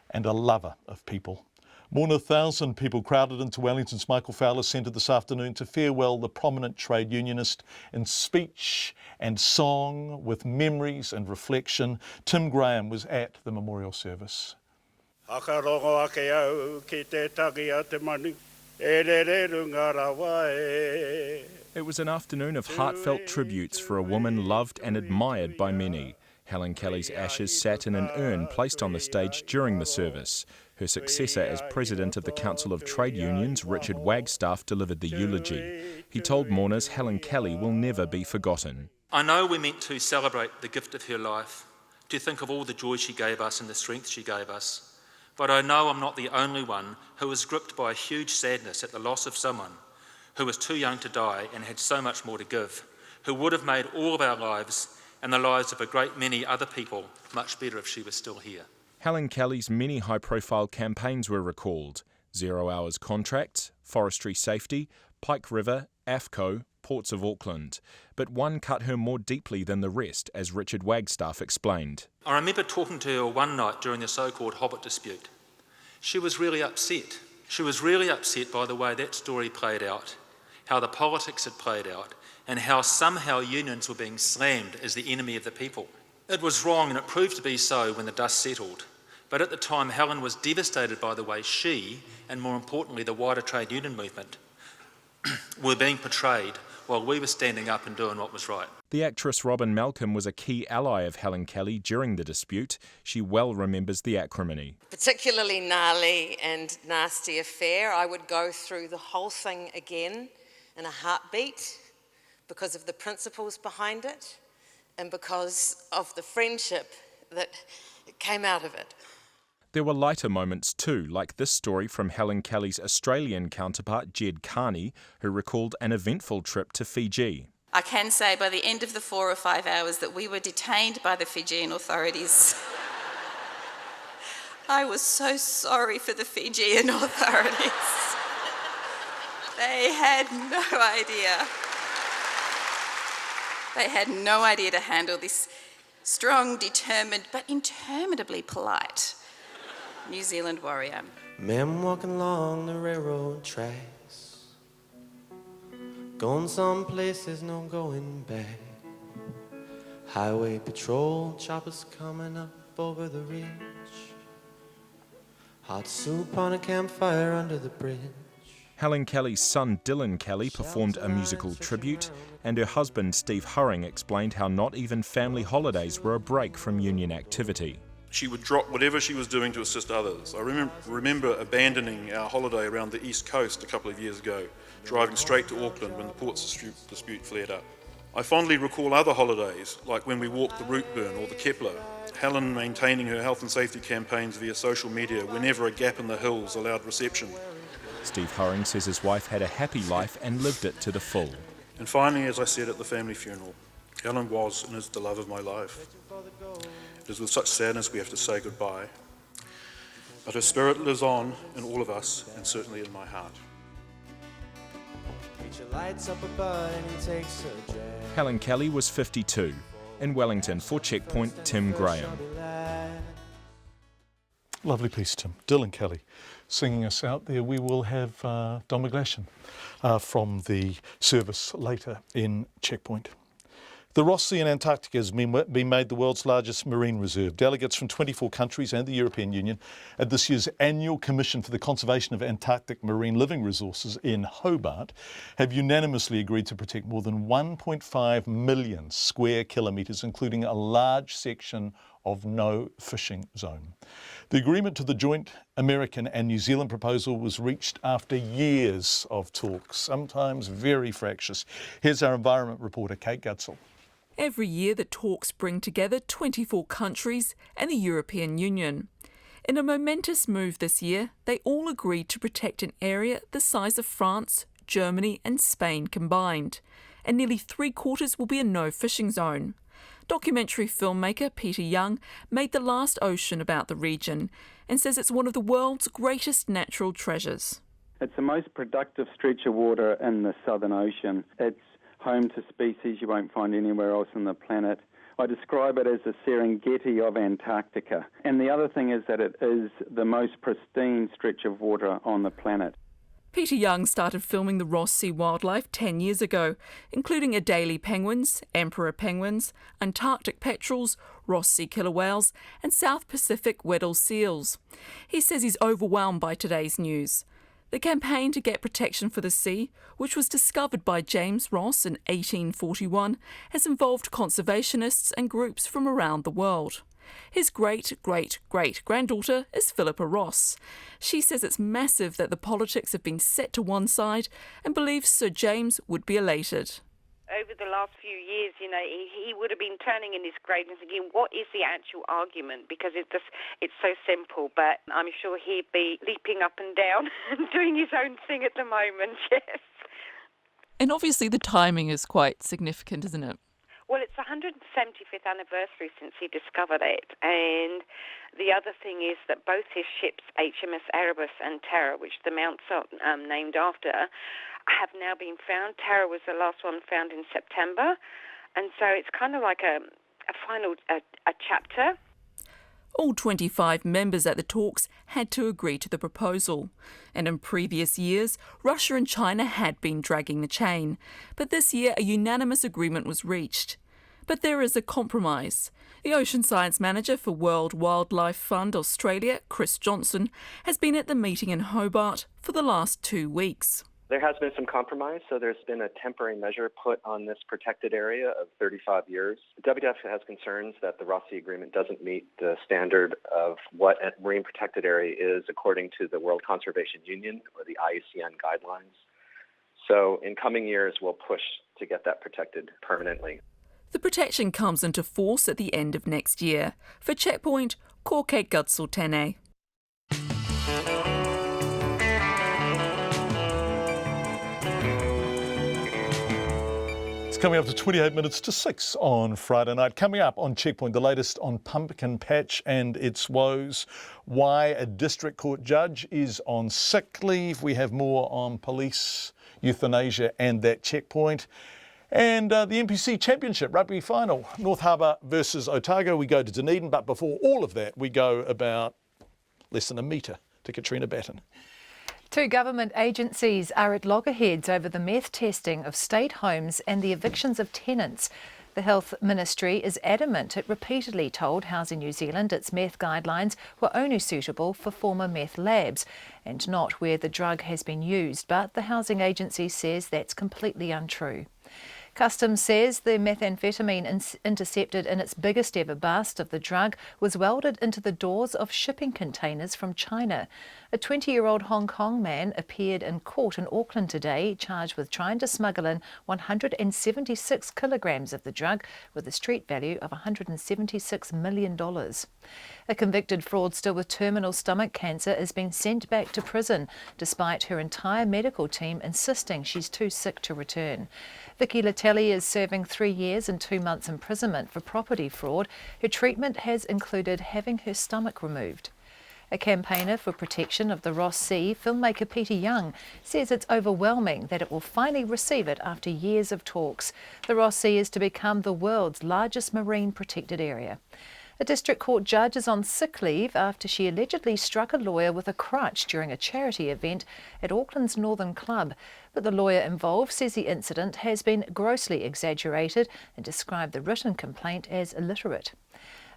[SPEAKER 5] and a lover of people. More than 1,000 people crowded into Wellington's Michael Fowler Centre this afternoon to farewell the prominent trade unionist in speech and song with memories and reflection. Tim Graham was at the memorial service.
[SPEAKER 19] It was an afternoon of heartfelt tributes for a woman loved and admired by many. Helen Kelly's ashes sat in an urn placed on the stage during the service. Her successor as president of the Council of Trade Unions, Richard Wagstaff, delivered the eulogy. He told mourners Helen Kelly will never be forgotten.
[SPEAKER 10] I know we're meant to celebrate the gift of her life, to think of all the joy she gave us and the strength she gave us. But I know I'm not the only one who was gripped by a huge sadness at the loss of someone who was too young to die and had so much more to give, who would have made all of our lives and the lives of a great many other people much better if she was still here.
[SPEAKER 19] Helen Kelly's many high-profile campaigns were recalled: 0 hours contracts, forestry safety, Pike River, AFCO, Ports of Auckland. But one cut her more deeply than the rest, as Richard Wagstaff explained.
[SPEAKER 10] I remember talking to her one night during the so-called Hobbit dispute. She was really upset. She was really upset by the way that story played out, how the politics had played out, and how somehow unions were being slammed as the enemy of the people. It was wrong, and it proved to be so when the dust settled. But at the time, Helen was devastated by the way she, and more importantly the wider trade union movement, were being portrayed while we were standing up and doing what was right.
[SPEAKER 19] The actress Robin Malcolm was a key ally of Helen Kelly during the dispute. She well remembers the acrimony.
[SPEAKER 20] Particularly gnarly and nasty affair. I would go through the whole thing again in a heartbeat because of the principles behind it and because of the friendship that came out of it.
[SPEAKER 19] There were lighter moments too, like this story from Helen Kelly's Australian counterpart Jed Carney, who recalled an eventful trip to Fiji.
[SPEAKER 21] I can say by the end of the 4 or 5 hours that we were detained by the Fijian authorities. I was so sorry for the Fijian authorities. They had no idea. They had no idea to handle this strong, determined, but interminably polite New Zealand warrior.
[SPEAKER 22] Men walking along the railroad tracks, going some places, no going back. Highway patrol choppers coming up over the ridge. Hot soup on a campfire under the bridge.
[SPEAKER 19] Helen Kelly's son Dylan Kelly performed a musical tribute, and her husband Steve Hurring explained how not even family holidays were a break from union activity.
[SPEAKER 23] She would drop whatever she was doing to assist others. I remember abandoning our holiday around the East Coast a couple of years ago, driving straight to Auckland when the ports dispute flared up. I fondly recall other holidays, like when we walked the route burn or the Kepler, Helen maintaining her health and safety campaigns via social media whenever a gap in the hills allowed reception.
[SPEAKER 19] Steve Hurring says his wife had a happy life and lived it to the full.
[SPEAKER 23] And finally, as I said at the family funeral, Helen was and is the love of my life. It is with such sadness we have to say goodbye. But her spirit lives on in all of us, and certainly in my heart.
[SPEAKER 19] Helen Kelly was 52. In Wellington, for Checkpoint, Tim Graham.
[SPEAKER 5] Lovely piece, Tim. Dylan Kelly singing us out there. We will have Don McGlashan from the service later in Checkpoint. The Ross Sea in Antarctica has been made the world's largest marine reserve. Delegates from 24 countries and the European Union at this year's annual Commission for the Conservation of Antarctic Marine Living Resources in Hobart have unanimously agreed to protect more than 1.5 million square kilometres, including a large section of no fishing zone. The agreement to the joint American and New Zealand proposal was reached after years of talks, sometimes very fractious. Here's our environment reporter, Kate Gutzel.
[SPEAKER 24] Every year the talks bring together 24 countries and the European Union. In a momentous move this year, they all agreed to protect an area the size of France, Germany and Spain combined, and nearly 3/4 will be a no-fishing zone. Documentary filmmaker Peter Young made The Last Ocean about the region and says it's one of the world's greatest natural treasures.
[SPEAKER 9] It's the most productive stretch of water in the Southern Ocean. It's home to species you won't find anywhere else on the planet. I describe it as the Serengeti of Antarctica. And the other thing is that it is the most pristine stretch of water on the planet.
[SPEAKER 24] Peter Young started filming the Ross Sea wildlife 10 years ago, including Adelie penguins, emperor penguins, Antarctic petrels, Ross Sea killer whales and South Pacific Weddell seals. He says he's overwhelmed by today's news. The campaign to get protection for the sea, which was discovered by James Ross in 1841, has involved conservationists and groups from around the world. His great-great-great-granddaughter is Philippa Ross. She says it's massive that the politics have been set to one side and believes Sir James would be elated.
[SPEAKER 1] Over the last few years, he would have been turning in his grave and thinking, what is the actual argument? Because it's so simple, but I'm sure he'd be leaping up and down and doing his own thing at the moment, yes.
[SPEAKER 24] And obviously the timing is quite significant, isn't it?
[SPEAKER 1] Well, it's the 175th anniversary since he discovered it, and the other thing is that both his ships, HMS Erebus and Terror, which the mounts are named after, have now been found. Terror was the last one found in September, and so it's kind of like a final chapter.
[SPEAKER 24] All 25 members at the talks had to agree to the proposal. And in previous years, Russia and China had been dragging the chain. But this year, a unanimous agreement was reached. But there is a compromise. The Ocean Science Manager for World Wildlife Fund Australia, Chris Johnson, has been at the meeting in Hobart for the last 2 weeks.
[SPEAKER 2] There has been some compromise, so there's been a temporary measure put on this protected area of 35 years. The WWF has concerns that the Ross Sea Agreement doesn't meet the standard of what a marine protected area is according to the World Conservation Union or the IUCN guidelines. So in coming years, we'll push to get that protected permanently.
[SPEAKER 24] The protection comes into force at the end of next year. For Checkpoint, ko kei Gutsel tēnei.
[SPEAKER 5] Coming up to 28 minutes to 6 on Friday night. Coming up on Checkpoint, the latest on Pumpkin Patch and its woes, why a district court judge is on sick leave. We have more on police, euthanasia and that checkpoint. And the NPC Championship Rugby final, North Harbour versus Otago. We go to Dunedin, but before all of that, we go about less than a metre to Katrina Batten.
[SPEAKER 6] 2 government agencies are at loggerheads over the meth testing of state homes and the evictions of tenants. The Health Ministry is adamant it repeatedly told Housing New Zealand its meth guidelines were only suitable for former meth labs and not where the drug has been used, but the housing agency says that's completely untrue. Customs says the methamphetamine intercepted in its biggest ever bust of the drug was welded into the doors of shipping containers from China. A 20-year-old Hong Kong man appeared in court in Auckland today, charged with trying to smuggle in 176 kilograms of the drug with a street value of $176 million. A convicted fraudster with terminal stomach cancer is being sent back to prison, despite her entire medical team insisting she's too sick to return. Vicky Latelli is serving 3 years and 2 months imprisonment for property fraud. Her treatment has included having her stomach removed. A campaigner for protection of the Ross Sea, filmmaker Peter Young, says it's overwhelming that it will finally receive it after years of talks. The Ross Sea is to become the world's largest marine protected area. A district court judge is on sick leave after she allegedly struck a lawyer with a crutch during a charity event at Auckland's Northern Club. But the lawyer involved says the incident has been grossly exaggerated and described the written complaint as illiterate.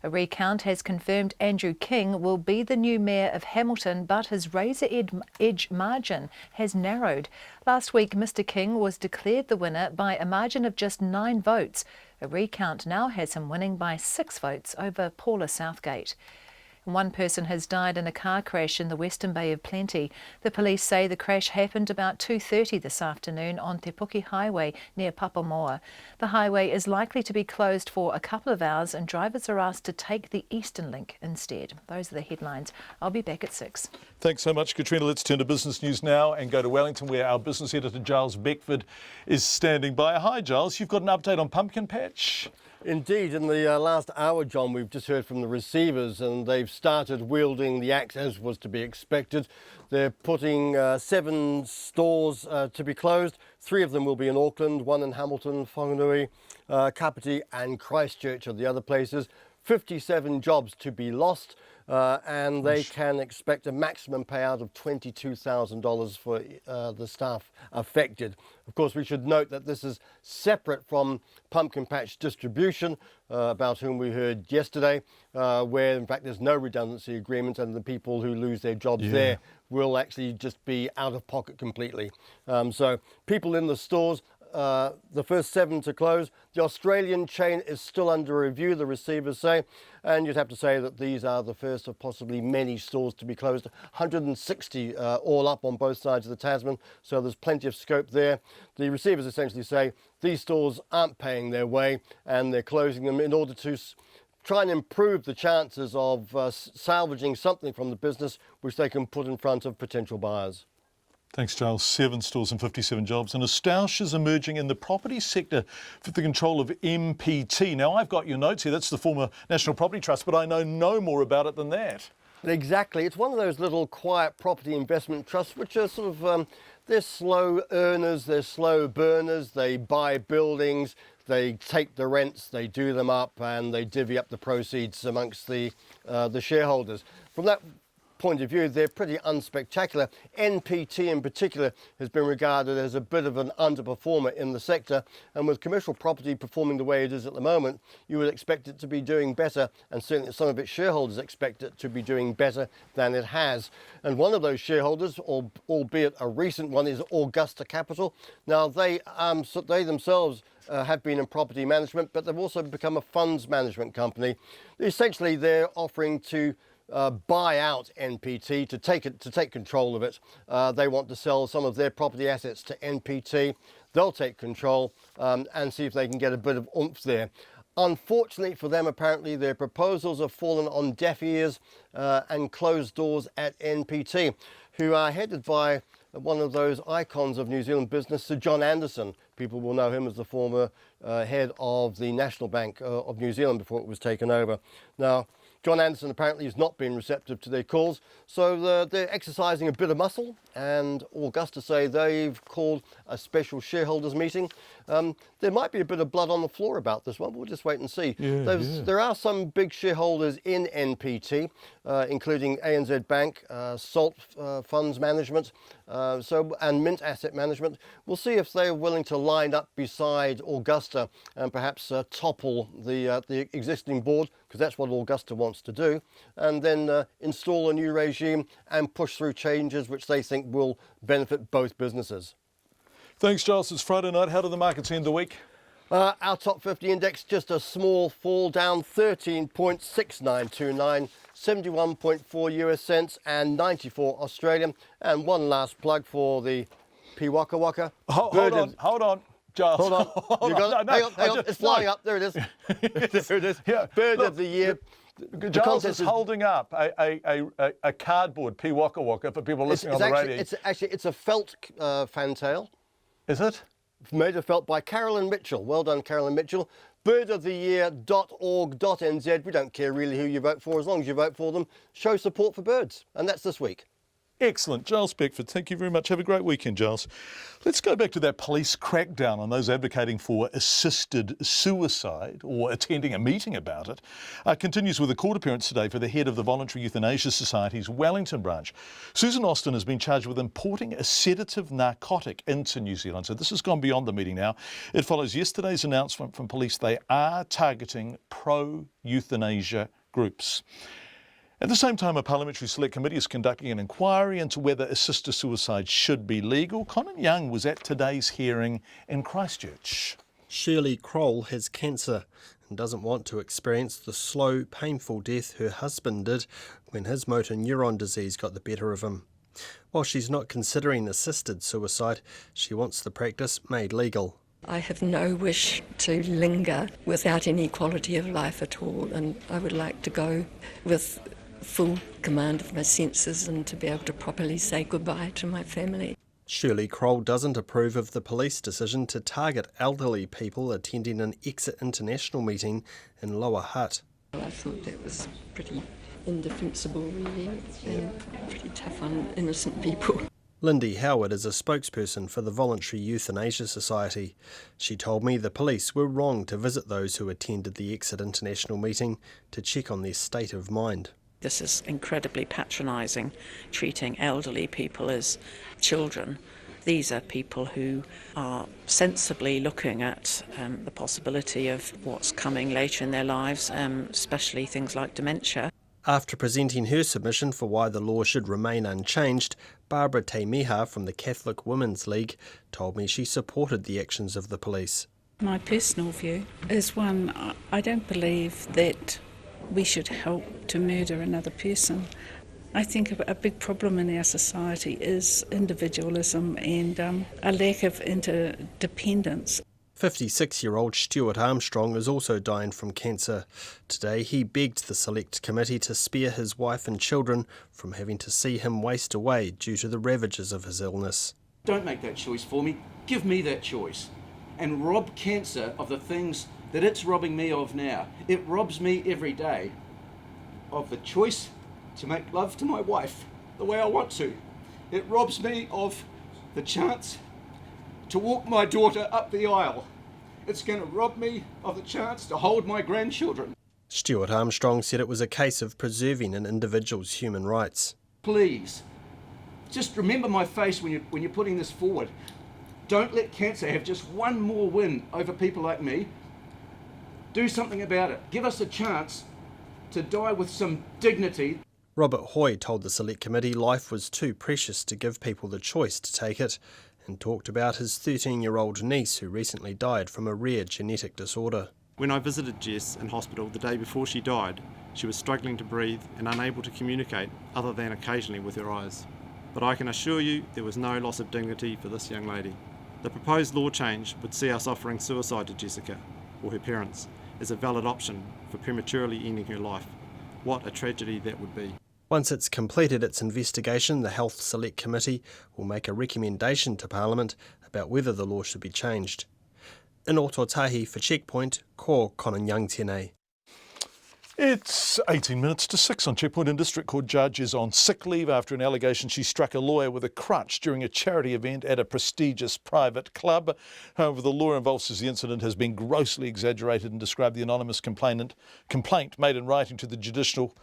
[SPEAKER 6] A recount has confirmed Andrew King will be the new mayor of Hamilton, but his razor-edge margin has narrowed. Last week, Mr King was declared the winner by a margin of just 9 votes. A recount now has him winning by 6 votes over Paula Southgate. One person has died in a car crash in the Western Bay of Plenty. The police say the crash happened about 2:30 this afternoon on Te Puke Highway near Papamoa. The highway is likely to be closed for a couple of hours and drivers are asked to take the Eastern Link instead. Those are the headlines. I'll be back at 6.
[SPEAKER 5] Thanks so much, Katrina. Let's turn to business news now and go to Wellington, where our business editor Giles Beckford is standing by. Hi, Giles. You've got an update on Pumpkin Patch.
[SPEAKER 3] Indeed, in the last hour, John, we've just heard from the receivers and they've started wielding the axe as was to be expected. They're putting 7 stores to be closed. 3 of them will be in Auckland, 1 in Hamilton, Whanganui, Kapiti and Christchurch are the other places. 57 jobs to be lost. And they can expect a maximum payout of $22,000 for the staff affected. Of course, we should note that this is separate from Pumpkin Patch Distribution, about whom we heard yesterday, where in fact there's no redundancy agreement and the people who lose their jobs there will actually just be out of pocket completely. So people in the stores, the first 7 to close. The Australian chain is still under review, the receivers say, and you'd have to say that these are the first of possibly many stores to be closed. 160 all up on both sides of the Tasman, so there's plenty of scope there. The receivers essentially say these stores aren't paying their way and they're closing them in order to try and improve the chances of salvaging something from the business which they can put in front of potential buyers.
[SPEAKER 5] Thanks, Giles. 7 stores and 57 jobs. And a stoush is emerging in the property sector for the control of MPT. Now, I've got your notes here. That's the former National Property Trust, but I know no more about it than that.
[SPEAKER 3] Exactly. It's one of those little quiet property investment trusts, which are sort of, they're slow earners, they're slow burners. They buy buildings, they take the rents, they do them up, and they divvy up the proceeds amongst the shareholders. From that point of view, they're pretty unspectacular. NPT in particular has been regarded as a bit of an underperformer in the sector, and with commercial property performing the way it is at the moment, you would expect it to be doing better, and certainly some of its shareholders expect it to be doing better than it has. And one of those shareholders, albeit a recent one, is Augusta Capital. Now they themselves have been in property management, but they've also become a funds management company. Essentially, they're offering to buy out NPT to take control of it. They want to sell some of their property assets to NPT. They'll take control and see if they can get a bit of oomph there. Unfortunately for them, apparently their proposals have fallen on deaf ears and closed doors at NPT, who are headed by one of those icons of New Zealand business, Sir John Anderson. People will know him as the former head of the National Bank of New Zealand before it was taken over. Now, John Anderson apparently has not been receptive to their calls, so they're exercising a bit of muscle, and Augusta say they've called a special shareholders meeting. There might be a bit of blood on the floor about this one, but we'll just wait and see. There are some big shareholders in NPT, including ANZ Bank, Salt Funds Management, and Mint Asset Management. We'll see if they're willing to line up beside Augusta and perhaps topple the existing board, because that's what Augusta wants to do, and then install a new regime and push through changes which they think will benefit both businesses.
[SPEAKER 5] Thanks, Giles. It's Friday night. How do the markets end the week?
[SPEAKER 3] Our top 50 index, just a small fall, down 13.6929, 71.4 US cents and 94 Australian. And one last plug for the Waka Waka.
[SPEAKER 5] Hold on. Giles.
[SPEAKER 3] Hold on. You got it? Hang on. It's flying up. There it is. There it is. Yeah. Bird of the year.
[SPEAKER 5] Giles is holding up a cardboard Waka Waka for people listening on the radio.
[SPEAKER 3] It's a felt fantail.
[SPEAKER 5] Is it?
[SPEAKER 3] Made of felt by Carolyn Mitchell. Well done, Carolyn Mitchell. birdoftheyear.org.nz. We don't care really who you vote for, as long as you vote for them. Show support for birds. And that's this week.
[SPEAKER 5] Excellent. Giles Beckford, thank you very much. Have a great weekend, Giles. Let's go back to that police crackdown on those advocating for assisted suicide or attending a meeting about it. Continues with a court appearance today for the head of the Voluntary Euthanasia Society's Wellington branch. Susan Austin has been charged with importing a sedative narcotic into New Zealand. So this has gone beyond the meeting now. It follows yesterday's announcement from police they are targeting pro-euthanasia groups. At the same time, a parliamentary select committee is conducting an inquiry into whether assisted suicide should be legal. Conan Young was at today's hearing in Christchurch.
[SPEAKER 4] Shirley Kroll has cancer and doesn't want to experience the slow, painful death her husband did when his motor neuron disease got the better of him. While she's not considering assisted suicide, she wants the practice made legal.
[SPEAKER 8] I have no wish to linger without any quality of life at all, and I would like to go with full command of my senses and to be able to properly say goodbye to my family.
[SPEAKER 4] Shirley Kroll doesn't approve of the police decision to target elderly people attending an Exit International meeting in Lower Hutt.
[SPEAKER 8] I thought that was pretty indefensible, really, and pretty tough on innocent people.
[SPEAKER 4] Lindy Howard is a spokesperson for the Voluntary Euthanasia Society. She told me the police were wrong to visit those who attended the Exit International meeting to check on their state of mind.
[SPEAKER 11] This is incredibly patronising, treating elderly people as children. These are people who are sensibly looking at the possibility of what's coming later in their lives, especially things like dementia.
[SPEAKER 4] After presenting her submission for why the law should remain unchanged, Barbara Te Miha from the Catholic Women's League told me she supported the actions of the police.
[SPEAKER 12] My personal view is one, I don't believe that we should help to murder another person. I think a big problem in our society is individualism and a lack of interdependence.
[SPEAKER 4] 56-year-old Stuart Armstrong is also dying from cancer. Today he begged the Select Committee to spare his wife and children from having to see him waste away due to the ravages of his illness.
[SPEAKER 13] Don't make that choice for me. Give me that choice. And rob cancer of the things that it's robbing me of now. It robs me every day of the choice to make love to my wife the way I want to. It robs me of the chance to walk my daughter up the aisle. It's going to rob me of the chance to hold my grandchildren.
[SPEAKER 4] Stuart Armstrong said it was a case of preserving an individual's human rights.
[SPEAKER 13] Please, just remember my face when you're putting this forward. Don't let cancer have just one more win over people like me. Do something about it. Give us a chance to die with some dignity.
[SPEAKER 4] Robert Hoy told the Select Committee life was too precious to give people the choice to take it, and talked about his 13-year-old niece who recently died from a rare genetic disorder.
[SPEAKER 14] When I visited Jess in hospital the day before she died, she was struggling to breathe and unable to communicate other than occasionally with her eyes. But I can assure you there was no loss of dignity for this young lady. The proposed law change would see us offering suicide to Jessica, or her parents, as a valid option for prematurely ending her life. What a tragedy that would be.
[SPEAKER 4] Once it's completed its investigation, the Health Select Committee will make a recommendation to Parliament about whether the law should be changed. In Ototahi for Checkpoint, ko Konanyang tēnei.
[SPEAKER 5] It's 18 minutes to 6 on Checkpoint, and District Court judge is on sick leave after an allegation she struck a lawyer with a crutch during a charity event at a prestigious private club. However, the lawyer involved says the incident has been grossly exaggerated and described the anonymous complaint made in writing to the Judicial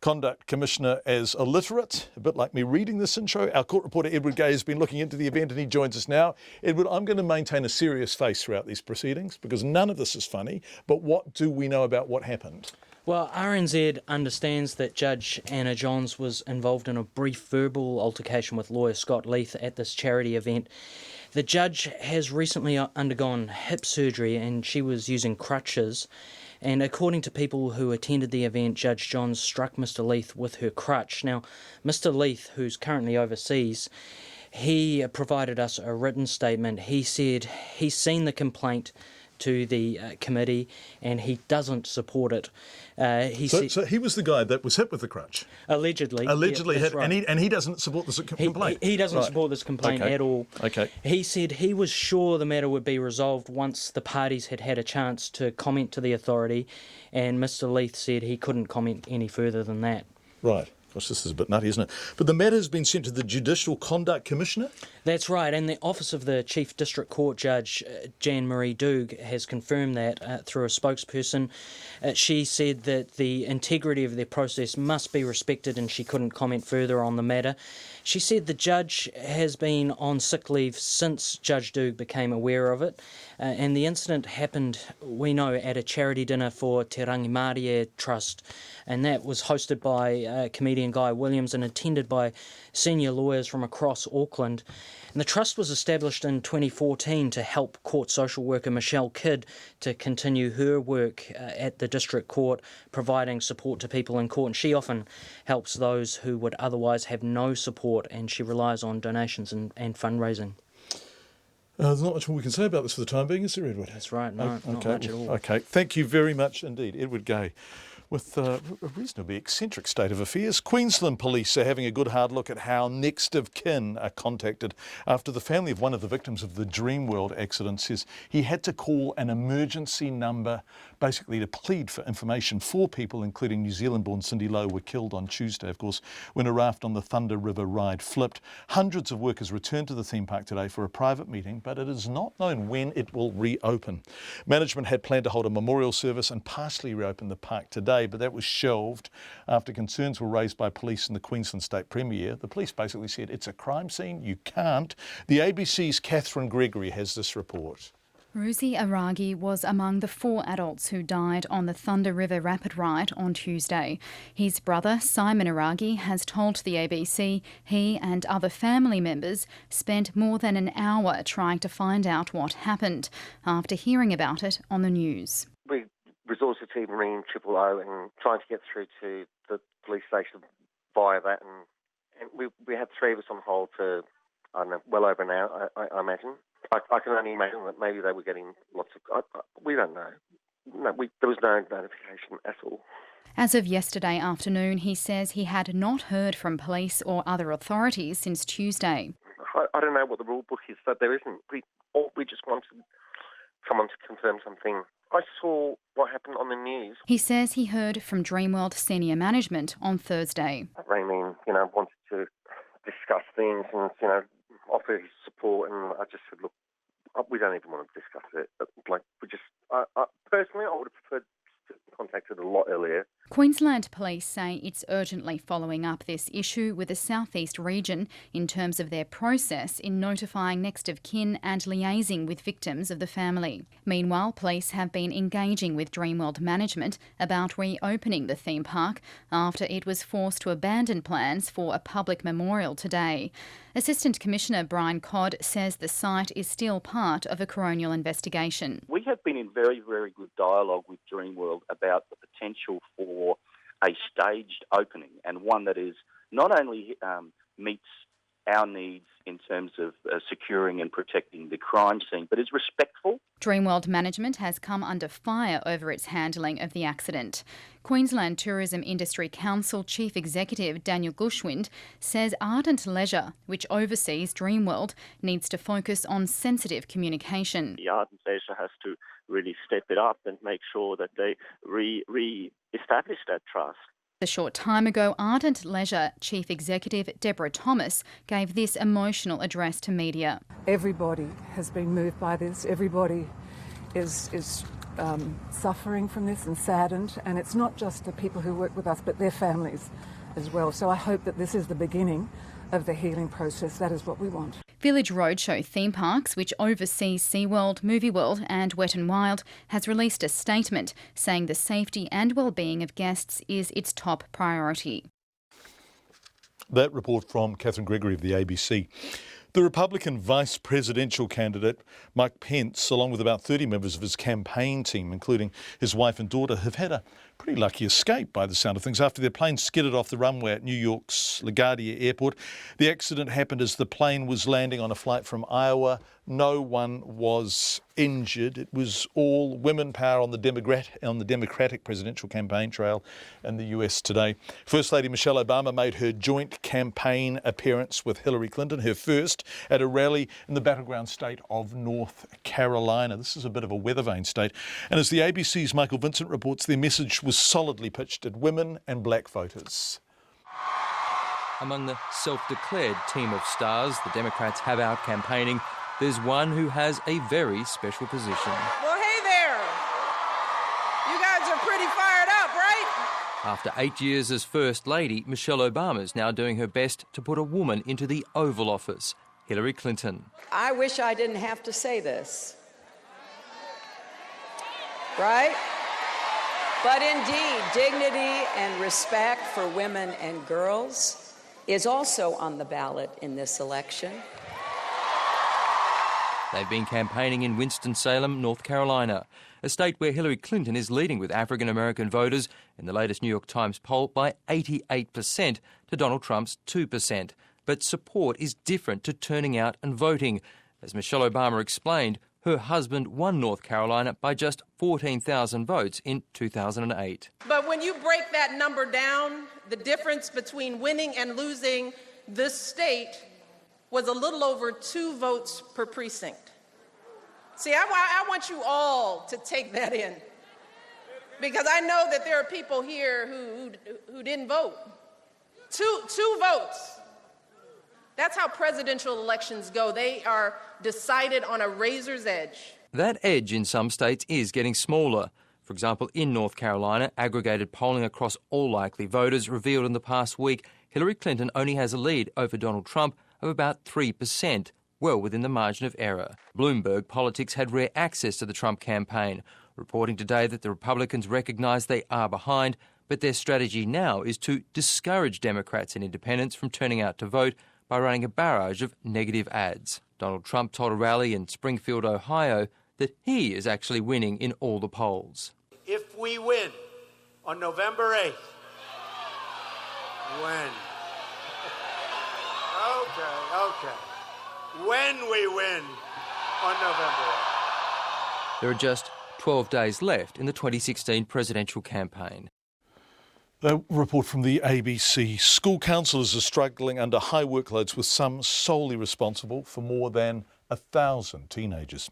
[SPEAKER 5] Conduct Commissioner as illiterate. A bit like me reading this intro. Our court reporter Edward Gay has been looking into the event and he joins us now. Edward, I'm going to maintain a serious face throughout these proceedings because none of this is funny, but what do we know about what happened?
[SPEAKER 25] Well, RNZ understands that Judge Anna Johns was involved in a brief verbal altercation with lawyer Scott Leith at this charity event. The judge has recently undergone hip surgery and she was using crutches. And according to people who attended the event, Judge Johns struck Mr. Leith with her crutch. Now, Mr. Leith, who's currently overseas, he provided us a written statement. He said he's seen the complaint to the committee and he doesn't support it.
[SPEAKER 5] So he was the guy that was hit with the crutch?
[SPEAKER 25] Allegedly.
[SPEAKER 5] Allegedly
[SPEAKER 25] yeah,
[SPEAKER 5] hit,
[SPEAKER 25] right.
[SPEAKER 5] and he doesn't support this complaint?
[SPEAKER 25] He doesn't support this complaint at all.
[SPEAKER 5] Okay.
[SPEAKER 25] He said he was sure the matter would be resolved once the parties had had a chance to comment to the authority, and Mr. Leith said he couldn't comment any further than that.
[SPEAKER 5] Right. Gosh, this is a bit nutty, isn't it? But the matter has been sent to the Judicial Conduct Commissioner?
[SPEAKER 25] That's right, and the Office of the Chief District Court Judge, Jan-Marie Doog, has confirmed that through a spokesperson. She said that the integrity of their process must be respected and she couldn't comment further on the matter. She said the judge has been on sick leave since Judge Doog became aware of it, and the incident happened, we know, at a charity dinner for Te Rangimarie Trust, and that was hosted by comedian Guy Williams and attended by senior lawyers from across Auckland. And the trust was established in 2014 to help court social worker Michelle Kidd to continue her work at the District Court, providing support to people in court. And she often helps those who would otherwise have no support, and she relies on donations and fundraising.
[SPEAKER 5] There's not much more we can say about this for the time being, is there, Edward?
[SPEAKER 25] That's right, not much at all.
[SPEAKER 5] Okay, thank you very much indeed, Edward Gay With a reasonably eccentric state of affairs, Queensland police are having a good hard look at how next of kin are contacted after the family of one of the victims of the Dreamworld accident says he had to call an emergency number basically to plead for information. 4 people, including New Zealand-born Cindy Lowe, were killed on Tuesday, of course, when a raft on the Thunder River ride flipped. Hundreds of workers returned to the theme park today for a private meeting, but it is not known when it will reopen. Management had planned to hold a memorial service and partially reopen the park today, but that was shelved after concerns were raised by police and the Queensland State Premier. The police basically said it's a crime scene, you can't. The ABC's Catherine Gregory has this report.
[SPEAKER 7] Ruzi Aragi was among the 4 adults who died on the Thunder River Rapid Ride on Tuesday. His brother, Simon Aragi, has told the ABC he and other family members spent more than an hour trying to find out what happened after hearing about it on the news.
[SPEAKER 15] We resourced the team ringing 000 and trying to get through to the police station via that, and we had 3 of us on hold for, I don't know, well over an hour, I imagine. I can only imagine that maybe they were getting lots of... we don't know. No, there was no notification at all.
[SPEAKER 7] As of yesterday afternoon, he says he had not heard from police or other authorities since Tuesday.
[SPEAKER 15] I don't know what the rule book is, but there isn't. We just wanted someone to confirm something. I saw what happened on the news.
[SPEAKER 7] He says he heard from Dreamworld senior management on Thursday.
[SPEAKER 15] Raymond, wanted to discuss things and, offer his support, and I just said, look, we don't even want to discuss it. Personally, I would have preferred to contact it a lot earlier.
[SPEAKER 7] Queensland Police say it's urgently following up this issue with the southeast region in terms of their process in notifying next of kin and liaising with victims of the family. Meanwhile, police have been engaging with Dreamworld management about reopening the theme park after it was forced to abandon plans for a public memorial today. Assistant Commissioner Brian Codd says the site is still part of a coronial investigation.
[SPEAKER 16] We have been in very, very good dialogue with Dreamworld about the potential for a staged opening, and one that is not only meets our needs in terms of securing and protecting the crime scene, but is respectful.
[SPEAKER 7] Dreamworld management has come under fire over its handling of the accident. Queensland Tourism Industry Council Chief Executive Daniel Gushwind says Ardent Leisure, which oversees Dreamworld, needs to focus on sensitive communication.
[SPEAKER 16] The Ardent Leisure has to really step it up and make sure that they re-establish that trust.
[SPEAKER 7] A short time ago, Ardent Leisure Chief Executive Deborah Thomas gave this emotional address to media.
[SPEAKER 17] Everybody has been moved by this. Everybody is suffering from this and saddened. And it's not just the people who work with us, but their families as well. So I hope that this is the beginning of the healing process. That is what we want.
[SPEAKER 7] Village Roadshow Theme Parks, which oversees SeaWorld, Movie World and Wet n Wild, has released a statement saying the safety and well-being of guests is its top priority.
[SPEAKER 5] That report from Catherine Gregory of the ABC. The Republican vice presidential candidate, Mike Pence, along with about 30 members of his campaign team, including his wife and daughter, have had a pretty lucky escape by the sound of things after their plane skidded off the runway at New York's LaGuardia Airport. The accident happened as the plane was landing on a flight from Iowa. No one was injured. It was all women power on the Democratic presidential campaign trail in the US today. First Lady Michelle Obama made her joint campaign appearance with Hillary Clinton, her first, at a rally in the battleground state of North Carolina. This is a bit of a weather vane state. And as the ABC's Michael Vincent reports, their message was solidly pitched at women and black voters.
[SPEAKER 18] Among the self-declared team of stars the Democrats have out campaigning, there's one who has a very special position.
[SPEAKER 26] Well, hey there. You guys are pretty fired up, right?
[SPEAKER 18] After 8 years as First Lady, Michelle Obama is now doing her best to put a woman into the Oval Office, Hillary Clinton.
[SPEAKER 26] I wish I didn't have to say this. Right? But indeed, dignity and respect for women and girls is also on the ballot in this election.
[SPEAKER 18] They've been campaigning in Winston-Salem, North Carolina, a state where Hillary Clinton is leading with African-American voters in the latest New York Times poll by 88% to Donald Trump's 2%. But support is different to turning out and voting. As Michelle Obama explained, Her husband won North Carolina by just 14,000 votes in 2008.
[SPEAKER 10] But when you break that number down, the difference between winning and losing this state was a little over 2 votes per precinct. See, I want you all to take that in, because I know that there are people here who didn't vote. Two votes. That's how presidential elections go. They are decided on a razor's edge.
[SPEAKER 18] That edge in some states is getting smaller. For example, in North Carolina, aggregated polling across all likely voters revealed in the past week Hillary Clinton only has a lead over Donald Trump of about 3%, well within the margin of error. Bloomberg Politics had rare access to the Trump campaign, reporting today that the Republicans recognise they are behind, but their strategy now is to discourage Democrats and independents from turning out to vote by running a barrage of negative ads. Donald Trump told a rally in Springfield, Ohio, that he is actually winning in all the polls.
[SPEAKER 19] If we win on November 8th, when we win on November 8th.
[SPEAKER 18] There are just 12 days left in the 2016 presidential campaign.
[SPEAKER 5] A report from the ABC. School counsellors are struggling under high workloads, with some solely responsible for more than 1,000 teenagers.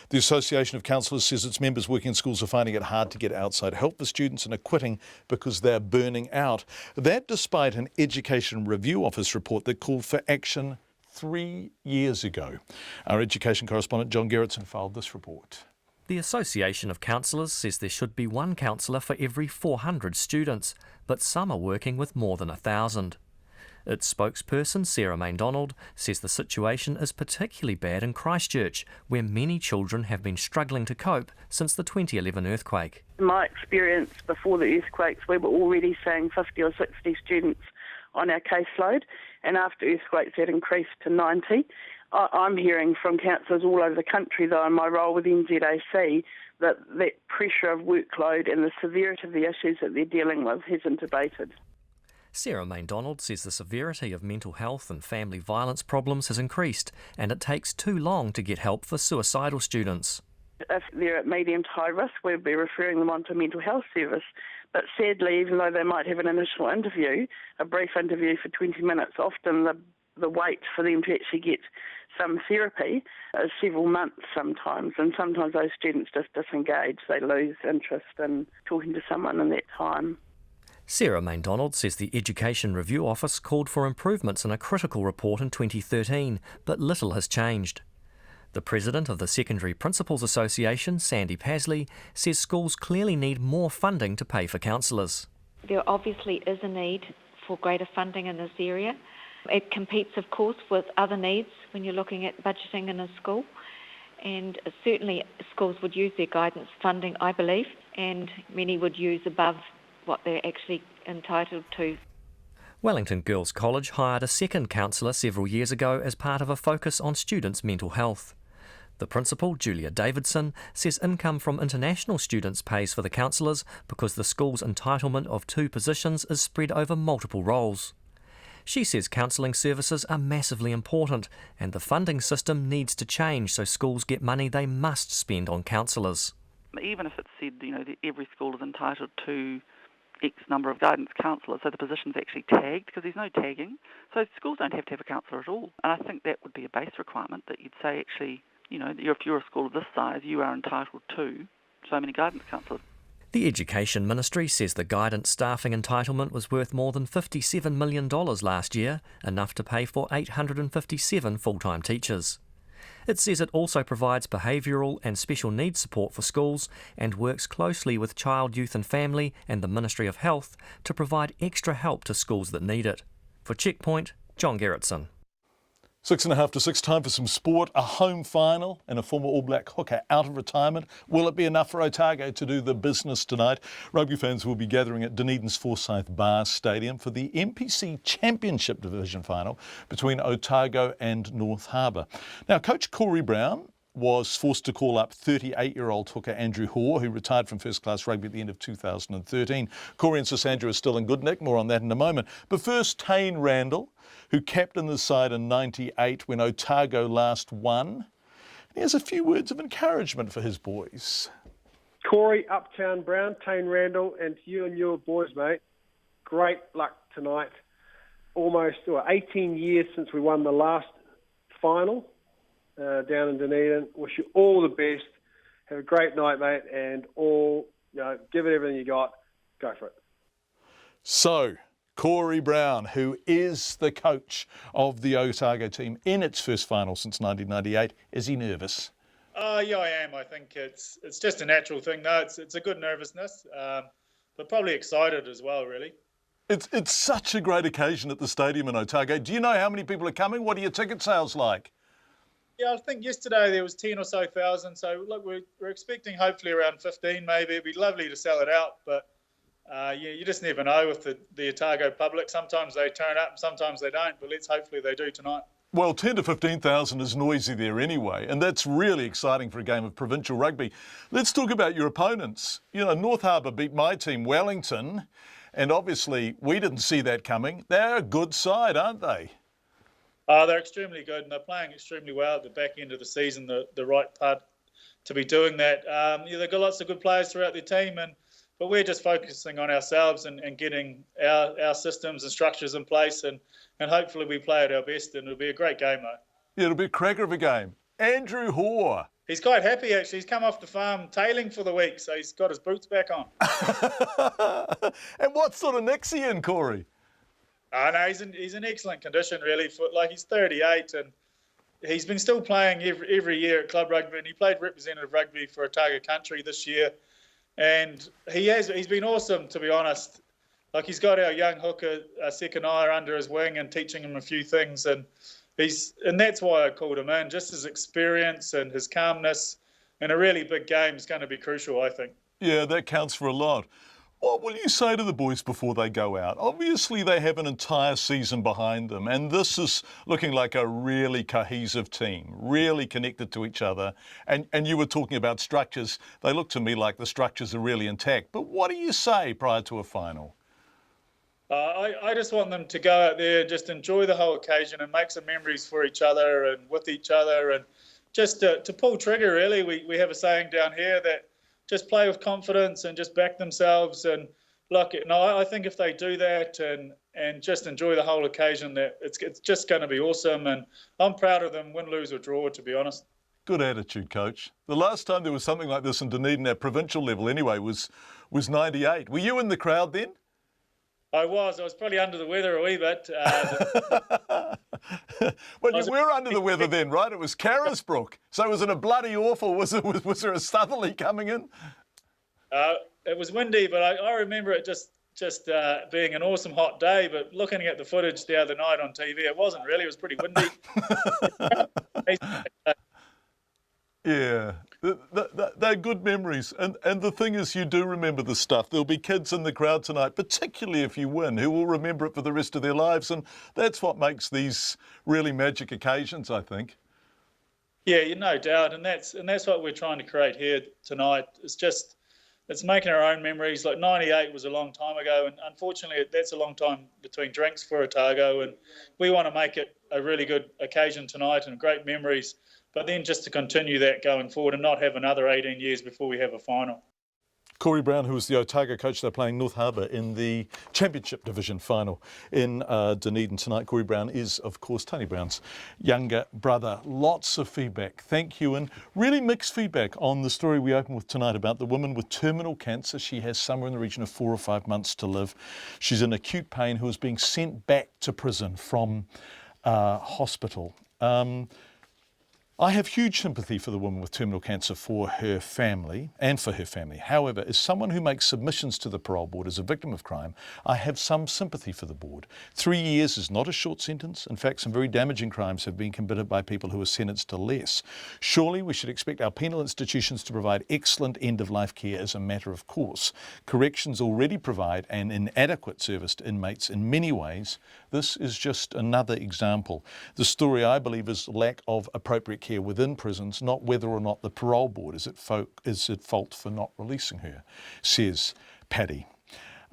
[SPEAKER 5] The Association of Counsellors says its members working in schools are finding it hard to get outside help for students and are quitting because they're burning out. That despite an Education Review Office report that called for action 3 years ago. Our education correspondent John Gerritsen filed this report.
[SPEAKER 20] The Association of Counsellors says there should be one counsellor for every 400 students, but some are working with more than 1,000. Its spokesperson, Sarah Maindonald, says the situation is particularly bad in Christchurch, where many children have been struggling to cope since the 2011 earthquake.
[SPEAKER 21] In my experience before the earthquakes, we were already seeing 50 or 60 students on our caseload, and after earthquakes that increased to 90. I'm hearing from counsellors all over the country, though, in my role with NZAC, that pressure of workload and the severity of the issues that they're dealing with hasn't abated.
[SPEAKER 20] Sarah Maindonald says the severity of mental health and family violence problems has increased, and it takes too long to get help for suicidal students.
[SPEAKER 21] If they're at medium to high risk, we'll be referring them on to a mental health service. But sadly, even though they might have an initial interview, a brief interview for 20 minutes, often the wait for them to actually get some therapy is several months sometimes, and sometimes those students just disengage. They lose interest in talking to someone in that time.
[SPEAKER 20] Sarah Maindonald says the Education Review Office called for improvements in a critical report in 2013, but little has changed. The president of the Secondary Principals Association, Sandy Pasley, says schools clearly need more funding to pay for counsellors.
[SPEAKER 22] There obviously is a need for greater funding in this area. It competes, of course, with other needs when you're looking at budgeting in a school, and certainly schools would use their guidance funding, I believe, and many would use above what they're actually entitled to.
[SPEAKER 20] Wellington Girls College hired a second counsellor several years ago as part of a focus on students' mental health. The principal, Julia Davidson, says income from international students pays for the counsellors because the school's entitlement of 2 positions is spread over multiple roles. She says counselling services are massively important and the funding system needs to change so schools get money they must spend on counsellors.
[SPEAKER 23] Even if it's said, that every school is entitled to X number of guidance counsellors, so the position's actually tagged, because there's no tagging, so schools don't have to have a counsellor at all. And I think that would be a base requirement, that you'd say actually, if you're a school of this size, you are entitled to so many guidance counsellors.
[SPEAKER 20] The Education Ministry says the guidance staffing entitlement was worth more than $57 million last year, enough to pay for 857 full-time teachers. It says it also provides behavioural and special needs support for schools and works closely with Child, Youth and Family and the Ministry of Health to provide extra help to schools that need it. For Checkpoint, John Gerritsen.
[SPEAKER 5] 6.5 to 6, time for some sport. A home final and a former All Black hooker out of retirement. Will it be enough for Otago to do the business tonight? Rugby fans will be gathering at Dunedin's Forsyth Bar Stadium for the MPC Championship Division final between Otago and North Harbour. Now, Coach Corey Brown was forced to call up 38-year-old hooker Andrew Hoare, who retired from first-class rugby at the end of 2013. Corey and Sisandra are still in good nick, more on that in a moment. But first, Tane Randall, who captained the side in '98 when Otago last won. He has a few words of encouragement for his boys.
[SPEAKER 1] Corey, Uptown Brown, Tane Randall, and to you and your boys, mate, great luck tonight. Almost 18 years since we won the last final down in Dunedin. Wish you all the best. Have a great night, mate, and give it everything you got. Go for it.
[SPEAKER 5] So, Corey Brown, who is the coach of the Otago team in its first final since 1998, is he nervous?
[SPEAKER 2] Yeah, I am. I think it's just a natural thing. No, it's a good nervousness, but probably excited as well, really.
[SPEAKER 5] It's such a great occasion at the stadium in Otago. Do you know how many people are coming? What are your ticket sales like?
[SPEAKER 2] Yeah, I think yesterday there was 10 or so thousand. So look, we're expecting hopefully around 15 maybe. It'd be lovely to sell it out, but you just never know with the Otago public. Sometimes they turn up, sometimes they don't, but hopefully they do tonight.
[SPEAKER 5] Well, 10 to 15,000 is noisy there anyway, and that's really exciting for a game of provincial rugby. Let's talk about your opponents. You know, North Harbour beat my team, Wellington, and obviously we didn't see that coming. They're a good side, aren't they?
[SPEAKER 2] They're extremely good, and they're playing extremely well at the back end of the season, the right part to be doing that. They've got lots of good players throughout their team, but we're just focusing on ourselves and getting our systems and structures in place, and hopefully we play at our best, and it'll be a great game, though.
[SPEAKER 5] Yeah, it'll be a cracker of a game. Andrew Hoare.
[SPEAKER 2] He's quite happy, actually. He's come off the farm tailing for the week, so he's got his boots back on.
[SPEAKER 5] And what sort of nick's he in, Corey?
[SPEAKER 2] No, he's in excellent condition, really. He's 38, and he's been still playing every year at club rugby, and he played representative rugby for Otago Country this year. And he's been awesome, to be honest. Like, he's got our young hooker, Sekanaya, under his wing and teaching him a few things. And that's why I called him in. Just his experience and his calmness in a really big game is going to be crucial, I think.
[SPEAKER 5] Yeah, that counts for a lot. What will you say to the boys before they go out? Obviously, they have an entire season behind them, and this is looking like a really cohesive team, really connected to each other. And you were talking about structures. They look to me like the structures are really intact. But what do you say prior to a final?
[SPEAKER 2] I just want them to go out there and just enjoy the whole occasion and make some memories for each other and with each other, and just to pull trigger, really. We have a saying down here that just play with confidence and just back themselves. And look, I think if they do that and just enjoy the whole occasion, that it's just going to be awesome. And I'm proud of them, win, lose or draw, to be honest.
[SPEAKER 5] Good attitude, Coach. The last time there was something like this in Dunedin at provincial level anyway was 98. Were you in the crowd then?
[SPEAKER 2] I was probably under the weather a wee bit.
[SPEAKER 5] Well, you were under the weather then, right? It was Carisbrook. So was it a bloody awful? Was there a southerly coming in?
[SPEAKER 2] It was windy, but I remember it just being an awesome hot day. But looking at the footage the other night on TV, it wasn't really. It was pretty windy.
[SPEAKER 5] Yeah, they're good memories. And the thing is, you do remember the stuff. There'll be kids in the crowd tonight, particularly if you win, who will remember it for the rest of their lives. And that's what makes these really magic occasions, I think.
[SPEAKER 2] Yeah, no doubt. And that's what we're trying to create here tonight. It's making our own memories. Like 98 was a long time ago, and unfortunately that's a long time between drinks for Otago, and we want to make it a really good occasion tonight and great memories, but then just to continue that going forward and not have another 18 years before we have a final.
[SPEAKER 5] Corey Brown, who was the Otago coach, they're playing North Harbour in the Championship Division final in Dunedin tonight. Corey Brown is, of course, Tony Brown's younger brother. Lots of feedback. Thank you. And really mixed feedback on the story we opened with tonight about the woman with terminal cancer. She has somewhere in the region of 4 or 5 months to live. She's in acute pain, who is being sent back to prison from hospital. I have huge sympathy for the woman with terminal cancer, for her family and for her family. However, as someone who makes submissions to the parole board as a victim of crime, I have some sympathy for the board. 3 years is not a short sentence. In fact, some very damaging crimes have been committed by people who are sentenced to less. Surely we should expect our penal institutions to provide excellent end-of-life care as a matter of course. Corrections already provide an inadequate service to inmates in many ways. This is just another example. The story, I believe, is lack of appropriate care within prisons, not whether or not the parole board is at fault for not releasing her, says Paddy.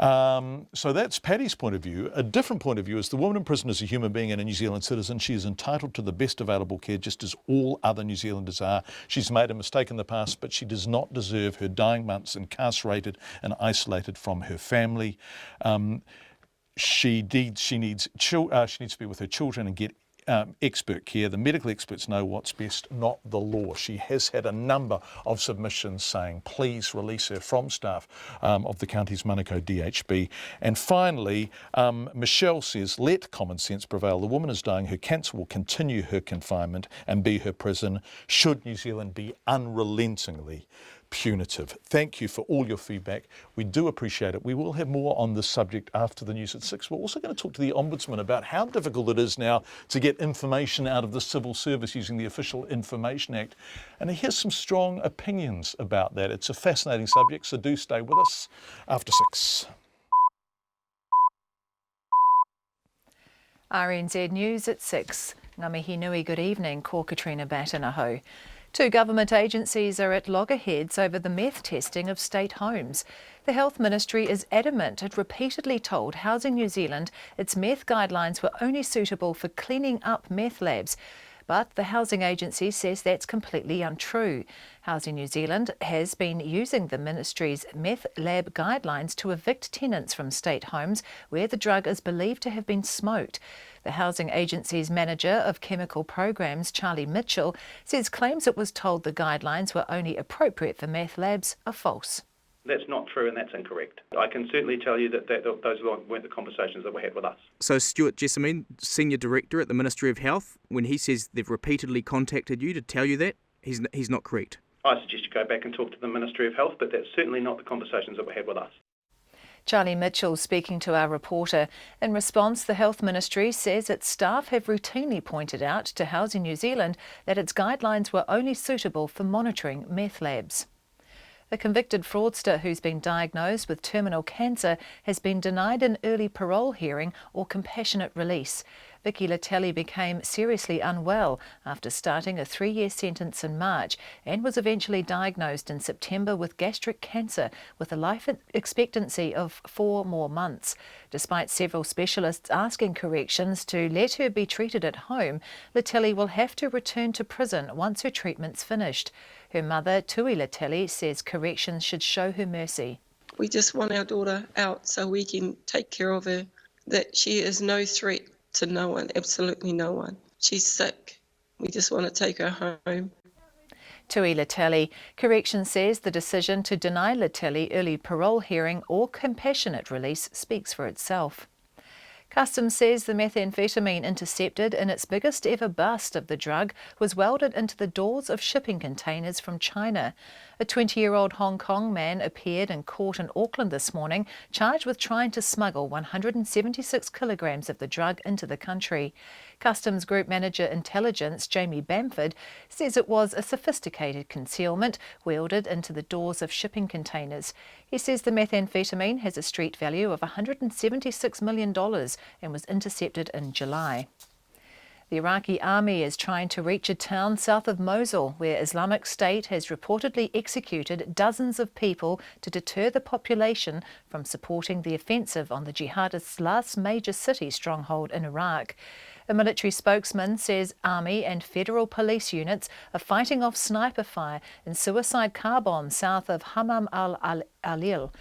[SPEAKER 5] So that's Paddy's point of view. A different point of view is the woman in prison is a human being and a New Zealand citizen. She is entitled to the best available care just as all other New Zealanders are. She's made a mistake in the past, but she does not deserve her dying months incarcerated and isolated from her family. She needs to be with her children and get expert care. The medical experts know what's best, not the law. She has had a number of submissions saying, please release her from staff of the county's Manukau DHB. And finally, Michelle says, let common sense prevail. The woman is dying. Her cancer will continue her confinement and be her prison. Should New Zealand be unrelentingly punitive? Thank you for all your feedback. We do appreciate it. We will have more on this subject after the news at 6. We're also going to talk to the Ombudsman about how difficult it is now to get information out of the civil service using the Official Information Act. And here's some strong opinions about that. It's a fascinating subject, so do stay with us after 6.
[SPEAKER 3] RNZ News at 6. Ngā mihi nui, good evening. Ko Katrina Batanaho. 2 government agencies are at loggerheads over the meth testing of state homes. The Health Ministry is adamant it repeatedly told Housing New Zealand its meth guidelines were only suitable for cleaning up meth labs. But the Housing Agency says that's completely untrue. Housing New Zealand has been using the Ministry's meth lab guidelines to evict tenants from state homes where the drug is believed to have been smoked. The Housing Agency's manager of chemical programs, Charlie Mitchell, says claims it was told the guidelines were only appropriate for meth labs are false.
[SPEAKER 6] That's not true and that's incorrect. I can certainly tell you that those weren't the conversations that were had with us.
[SPEAKER 8] So Stuart Jessamine, Senior Director at the Ministry of Health, when he says they've repeatedly contacted you to tell you that, he's not correct.
[SPEAKER 6] I suggest you go back and talk to the Ministry of Health, but that's certainly not the conversations that were had with us.
[SPEAKER 3] Charlie Mitchell speaking to our reporter. In response, the Health Ministry says its staff have routinely pointed out to Housing New Zealand that its guidelines were only suitable for monitoring meth labs. A convicted fraudster who's been diagnosed with terminal cancer has been denied an early parole hearing or compassionate release. Vicky Latelli became seriously unwell after starting a 3-year sentence in March and was eventually diagnosed in September with gastric cancer with a life expectancy of 4 more months. Despite several specialists asking corrections to let her be treated at home, Latelli will have to return to prison once her treatment's finished. Her mother, Tui Latelli, says corrections should show her mercy.
[SPEAKER 9] We just want our daughter out so we can take care of her, that she is no threat to no one, absolutely no one. She's sick. We just want to take her home.
[SPEAKER 3] Tui Latelli. Corrections says the decision to deny Latelli early parole hearing or compassionate release speaks for itself. Customs says the methamphetamine intercepted in its biggest ever bust of the drug was welded into the doors of shipping containers from China. A 20-year-old Hong Kong man appeared in court in Auckland this morning, charged with trying to smuggle 176 kilograms of the drug into the country. Customs Group Manager Intelligence Jamie Bamford says it was a sophisticated concealment welded into the doors of shipping containers. He says the methamphetamine has a street value of $176 million and was intercepted in July. The Iraqi army is trying to reach a town south of Mosul where Islamic State has reportedly executed dozens of people to deter the population from supporting the offensive on the jihadists' last major city stronghold in Iraq. A military spokesman says army and federal police units are fighting off sniper fire and suicide car bombs south of Hammam al-Alil.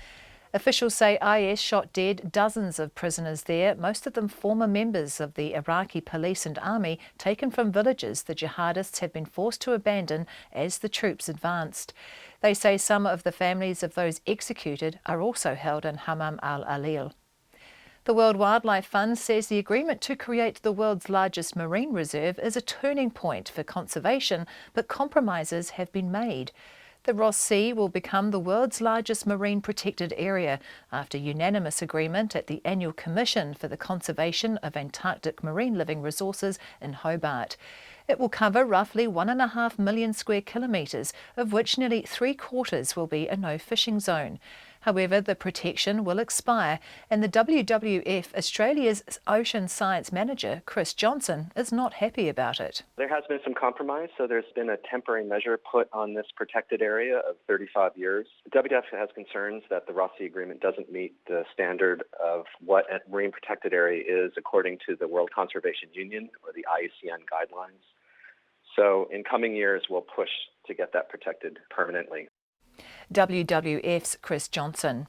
[SPEAKER 3] Officials say IS shot dead dozens of prisoners there, most of them former members of the Iraqi police and army taken from villages the jihadists have been forced to abandon as the troops advanced. They say some of the families of those executed are also held in Hammam al-Alil. The World Wildlife Fund says the agreement to create the world's largest marine reserve is a turning point for conservation, but compromises have been made. The Ross Sea will become the world's largest marine protected area after unanimous agreement at the Annual Commission for the Conservation of Antarctic Marine Living Resources in Hobart. It will cover roughly 1.5 million square kilometres, of which nearly 3/4 will be a no-fishing zone. However, the protection will expire, and the WWF Australia's Ocean Science Manager, Chris Johnson, is not happy about it.
[SPEAKER 4] There has been some compromise, so there's been a temporary measure put on this protected area of 35 years. The WWF has concerns that the Ross Sea Agreement doesn't meet the standard of what a marine protected area is according to the World Conservation Union or the IUCN guidelines. So in coming years, we'll push to get that protected permanently.
[SPEAKER 3] WWF's Chris Johnson.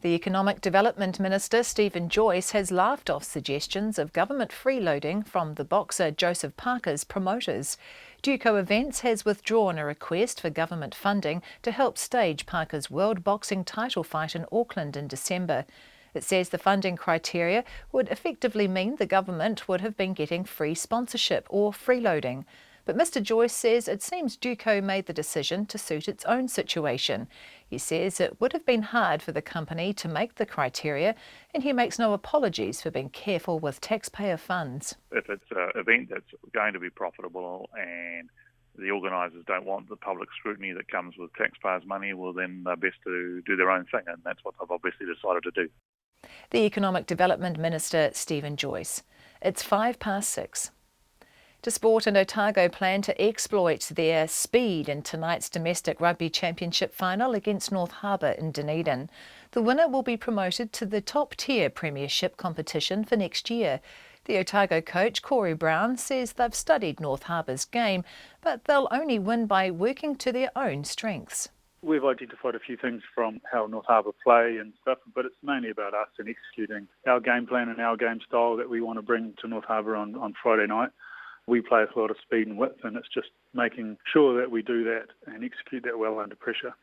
[SPEAKER 3] The Economic Development Minister, Stephen Joyce, has laughed off suggestions of government freeloading from the boxer Joseph Parker's promoters. Duco Events has withdrawn a request for government funding to help stage Parker's World Boxing title fight in Auckland in December. It says the funding criteria would effectively mean the government would have been getting free sponsorship or freeloading. But Mr Joyce says it seems Duco made the decision to suit its own situation. He says it would have been hard for the company to make the criteria, and he makes no apologies for being careful with taxpayer funds.
[SPEAKER 11] If it's an event that's going to be profitable and the organisers don't want the public scrutiny that comes with taxpayers' money, well then they're best to do their own thing, and that's what they've obviously decided to do.
[SPEAKER 3] The Economic Development Minister, Stephen Joyce. It's 6:05. To sport, and Otago plan to exploit their speed in tonight's domestic rugby championship final against North Harbour in Dunedin. The winner will be promoted to the top-tier premiership competition for next year. The Otago coach, Corey Brown, says they've studied North Harbour's game, but they'll only win by working to their own strengths.
[SPEAKER 12] We've identified a few things from how North Harbour play and stuff, but it's mainly about us and executing our game plan and our game style that we want to bring to North Harbour on Friday night. We play with a lot of speed and width, and it's just making sure that we do that and execute that well under pressure.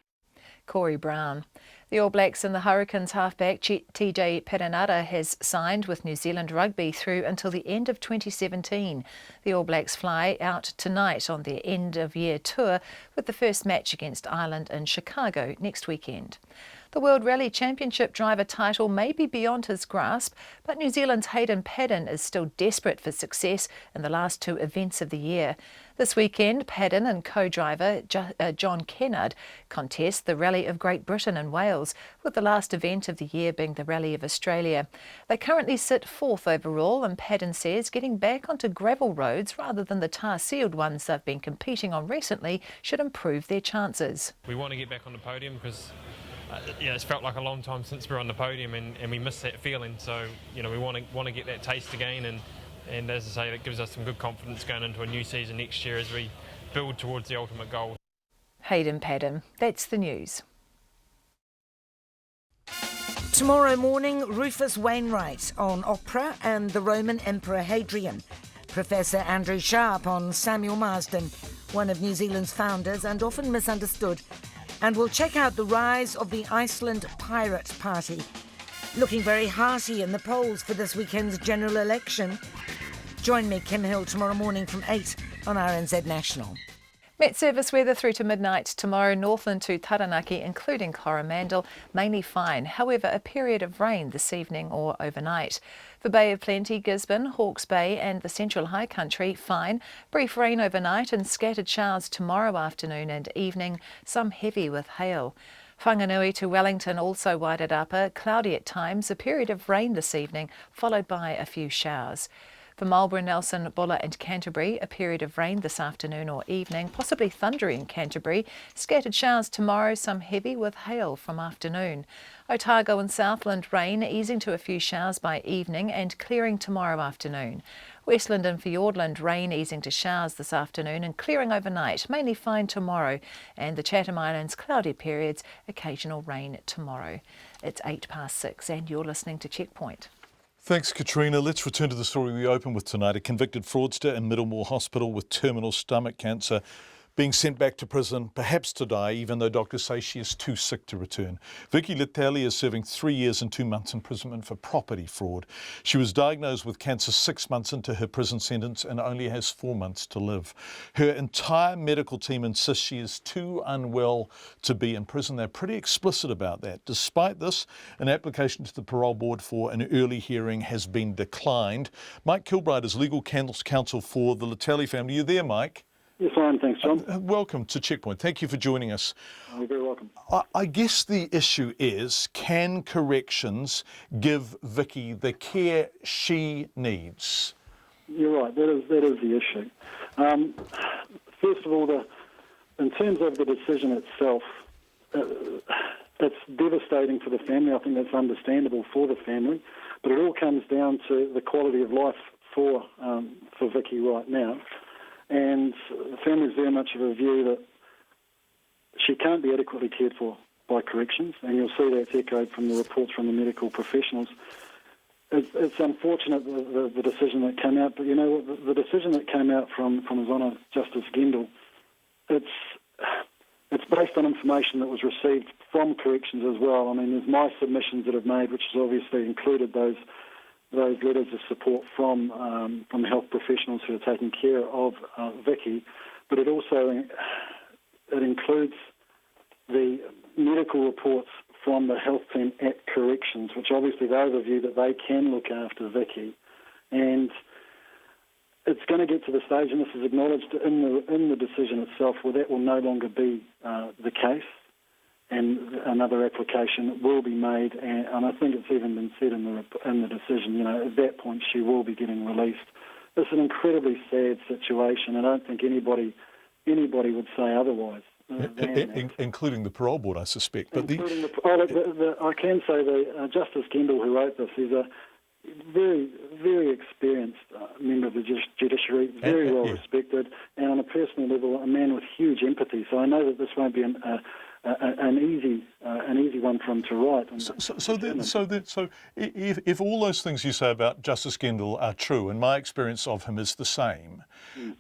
[SPEAKER 3] Corey Brown. The All Blacks and the Hurricanes halfback TJ Perenara has signed with New Zealand Rugby through until the end of 2017. The All Blacks fly out tonight on their end-of-year tour with the first match against Ireland in Chicago next weekend. The World Rally Championship driver title may be beyond his grasp, but New Zealand's Hayden Paddon is still desperate for success in the last two events of the year. This weekend, Paddon and co-driver John Campbell contest the Rally of Great Britain and Wales, with the last event of the year being the Rally of Australia. They currently sit fourth overall, and Paddon says getting back onto gravel roads rather than the tar-sealed ones they've been competing on recently should improve their chances.
[SPEAKER 13] We want to get back on the podium because it's felt like a long time since we were on the podium, and we miss that feeling. So we want to get that taste again, and as I say, that gives us some good confidence going into a new season next year as we build towards the ultimate goal.
[SPEAKER 3] Hayden Paddon, that's the news.
[SPEAKER 14] Tomorrow morning, Rufus Wainwright on opera and the Roman Emperor Hadrian. Professor Andrew Sharp on Samuel Marsden, one of New Zealand's founders and often misunderstood. And we'll check out the rise of the Iceland Pirate Party. Looking very hearty in the polls for this weekend's general election. Join me, Kim Hill, tomorrow morning from 8 on RNZ National.
[SPEAKER 3] Met Service weather through to midnight tomorrow, Northland to Taranaki, including Coromandel, mainly fine. However, a period of rain this evening or overnight. For Bay of Plenty, Gisborne, Hawke's Bay and the Central High Country, fine. Brief rain overnight and scattered showers tomorrow afternoon and evening, some heavy with hail. Whanganui to Wellington, also wide at upper, cloudy at times, a period of rain this evening, followed by a few showers. For Marlborough, Nelson, Buller and Canterbury, a period of rain this afternoon or evening, possibly thundery in Canterbury. Scattered showers tomorrow, some heavy with hail from afternoon. Otago and Southland rain, easing to a few showers by evening and clearing tomorrow afternoon. Westland and Fiordland rain easing to showers this afternoon and clearing overnight, mainly fine tomorrow. And the Chatham Islands cloudy periods, occasional rain tomorrow. It's 6:08 and you're listening to Checkpoint.
[SPEAKER 5] Thanks, Katrina. Let's return to the story we opened with tonight. A convicted fraudster in Middlemore Hospital with terminal stomach cancer being sent back to prison, perhaps to die, even though doctors say she is too sick to return. Vicky Leteli is serving 3 years and 2 months imprisonment for property fraud. She was diagnosed with cancer 6 months into her prison sentence and only has 4 months to live. Her entire medical team insists she is too unwell to be in prison. They're pretty explicit about that. Despite this, an application to the parole board for an early hearing has been declined. Mike Kilbride is legal counsel for the Leteli family. You there, Mike?
[SPEAKER 7] Yes, I am. Thanks, John.
[SPEAKER 5] Welcome to Checkpoint. Thank you for joining us.
[SPEAKER 7] You're very welcome.
[SPEAKER 5] I guess the issue is, can corrections give Vicky the care she needs?
[SPEAKER 7] You're right. That is the issue. First of all, in terms of the decision itself, it's devastating for the family. I think that's understandable for the family, but it all comes down to the quality of life for Vicky right now. And the family is very much of a view that she can't be adequately cared for by corrections, and you'll see that's echoed from the reports from the medical professionals. It's unfortunate, the decision that came out, but you know what, the decision that came out from His Honour Justice Gendel, it's based on information that was received from corrections as well. I mean, there's my submissions that I've made, which has obviously included those letters of support from the health professionals who are taking care of Vicky, but it also includes the medical reports from the health team at corrections, which obviously they have a view that they can look after Vicky, and it's going to get to the stage, and this is acknowledged in the decision itself, where that will no longer be the case, and another application will be made, and I think it's even been said in the decision, you know, at that point she will be getting released. It's an incredibly sad situation. I don't think anybody would say otherwise.
[SPEAKER 5] Including the parole board, I suspect. But
[SPEAKER 7] I can say that Justice Gendel, who wrote this, is a very, very experienced member of the judiciary, very well respected, and on a personal level, a man with huge empathy. So I know that this won't be an easy one for him to write.
[SPEAKER 5] So if all those things you say about Justice Gendel are true, and my experience of him is the same,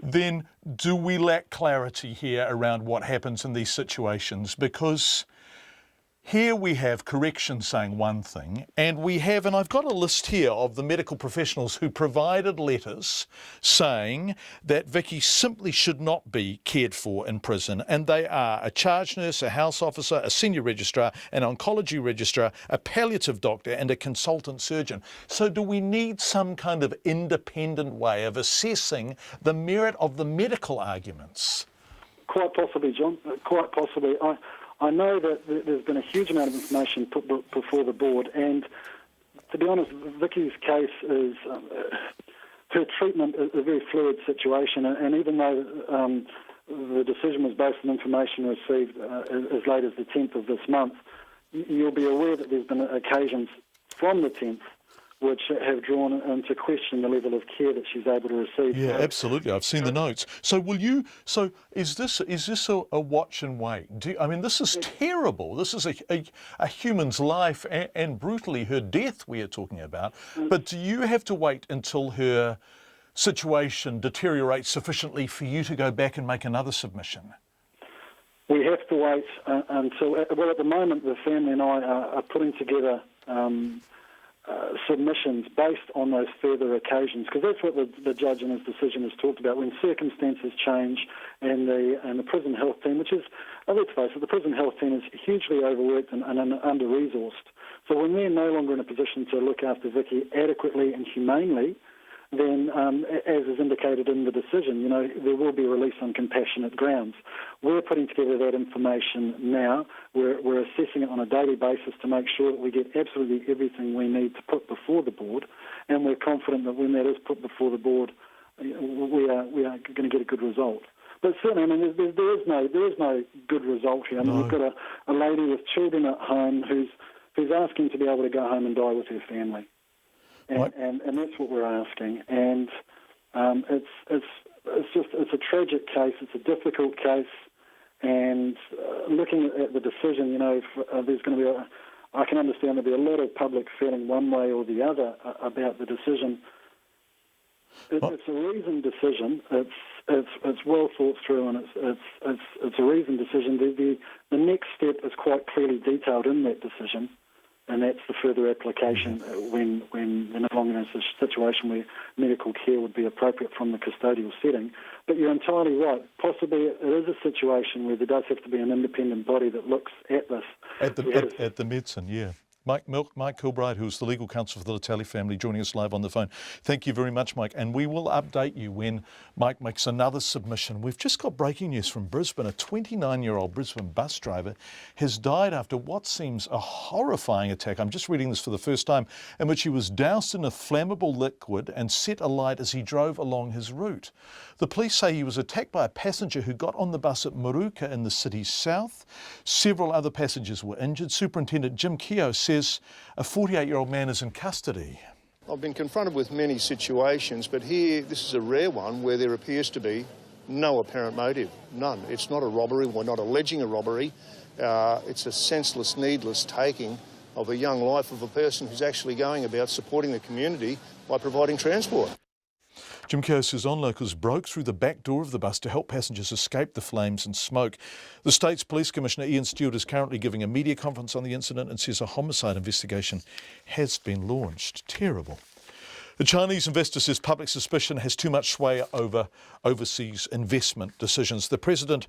[SPEAKER 5] then do we lack clarity here around what happens in these situations? Because here we have corrections saying one thing, and I've got a list here of the medical professionals who provided letters saying that Vicky simply should not be cared for in prison, and they are a charge nurse, a house officer, a senior registrar, an oncology registrar, a palliative doctor, and a consultant surgeon. So do we need some kind of independent way of assessing the merit of the medical arguments?
[SPEAKER 7] Quite possibly, John, quite possibly. I know that there's been a huge amount of information put before the board, and to be honest, Vicky's case is, her treatment is a very fluid situation, and even though the decision was based on information received as late as the 10th of this month, you'll be aware that there's been occasions from the 10th which have drawn into question the level of care that she's able to receive.
[SPEAKER 5] Yeah, absolutely. I've seen the notes. So is this a watch and wait? This is terrible. This is a human's life and brutally her death we are talking about. But do you have to wait until her situation deteriorates sufficiently for you to go back and make another submission?
[SPEAKER 7] We have to wait until, well, at the moment the family and I are putting together submissions based on those further occasions, because that's what the judge in his decision has talked about. When circumstances change and the prison health team, which is, let's face it, the prison health team is hugely overworked and under-resourced. So when they're no longer in a position to look after Vicky adequately and humanely, then, as is indicated in the decision, you know, there will be a release on compassionate grounds. We're putting together that information now. We're assessing it on a daily basis to make sure that we get absolutely everything we need to put before the board, and we're confident that when that is put before the board, we are going to get a good result. But certainly, there is no good result here. We've got a lady with children at home who's asking to be able to go home and die with her family. And that's what we're asking, and it's a tragic case. It's a difficult case, and looking at the decision, you know, there's going to be I can understand there'll be a lot of public feeling one way or the other about the decision. It's a reasoned decision. It's well thought through, and it's a reasoned decision. The next step is quite clearly detailed in that decision. And that's the further application when they're no longer in a situation where medical care would be appropriate from the custodial setting. But you're entirely right. Possibly it is a situation where there does have to be an independent body that looks at this.
[SPEAKER 5] At the medicine, yeah. Mike Kilbride, who's the legal counsel for the Latali family, joining us live on the phone. Thank you very much, Mike. And we will update you when Mike makes another submission. We've just got breaking news from Brisbane. A 29-year-old Brisbane bus driver has died after what seems a horrifying attack. I'm just reading this for the first time, in which he was doused in a flammable liquid and set alight as he drove along his route. The police say he was attacked by a passenger who got on the bus at Moruka in the city's south. Several other passengers were injured. Superintendent Jim Keogh says a 48-year-old man is in custody.
[SPEAKER 15] I've been confronted with many situations, but here this is a rare one where there appears to be no apparent motive, none. It's not a robbery, we're not alleging a robbery. It's a senseless, needless taking of a young life of a person who's actually going about supporting the community by providing transport.
[SPEAKER 5] Jim Keogh says onlookers broke through the back door of the bus to help passengers escape the flames and smoke. The state's police commissioner Ian Stewart is currently giving a media conference on the incident and says a homicide investigation has been launched. Terrible. The Chinese investor says public suspicion has too much sway over overseas investment decisions. The president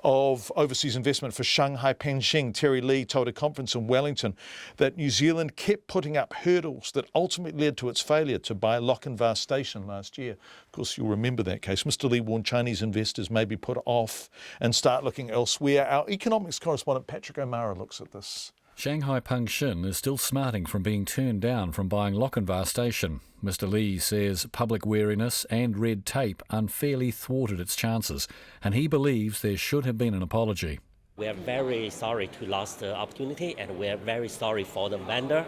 [SPEAKER 5] of overseas investment for Shanghai Penshing, Terry Lee, told a conference in Wellington that New Zealand kept putting up hurdles that ultimately led to its failure to buy Lochinvar Station last year. Of course, you'll remember that case. Mr. Lee warned Chinese investors may be put off and start looking elsewhere. Our economics correspondent Patrick O'Mara looks at this.
[SPEAKER 16] Shanghai Penshing is still smarting from being turned down from buying Lochinvar Station. Mr. Lee says public wariness and red tape unfairly thwarted its chances, and he believes there should have been an apology.
[SPEAKER 17] We are very sorry to lost the opportunity, and we are very sorry for the vendor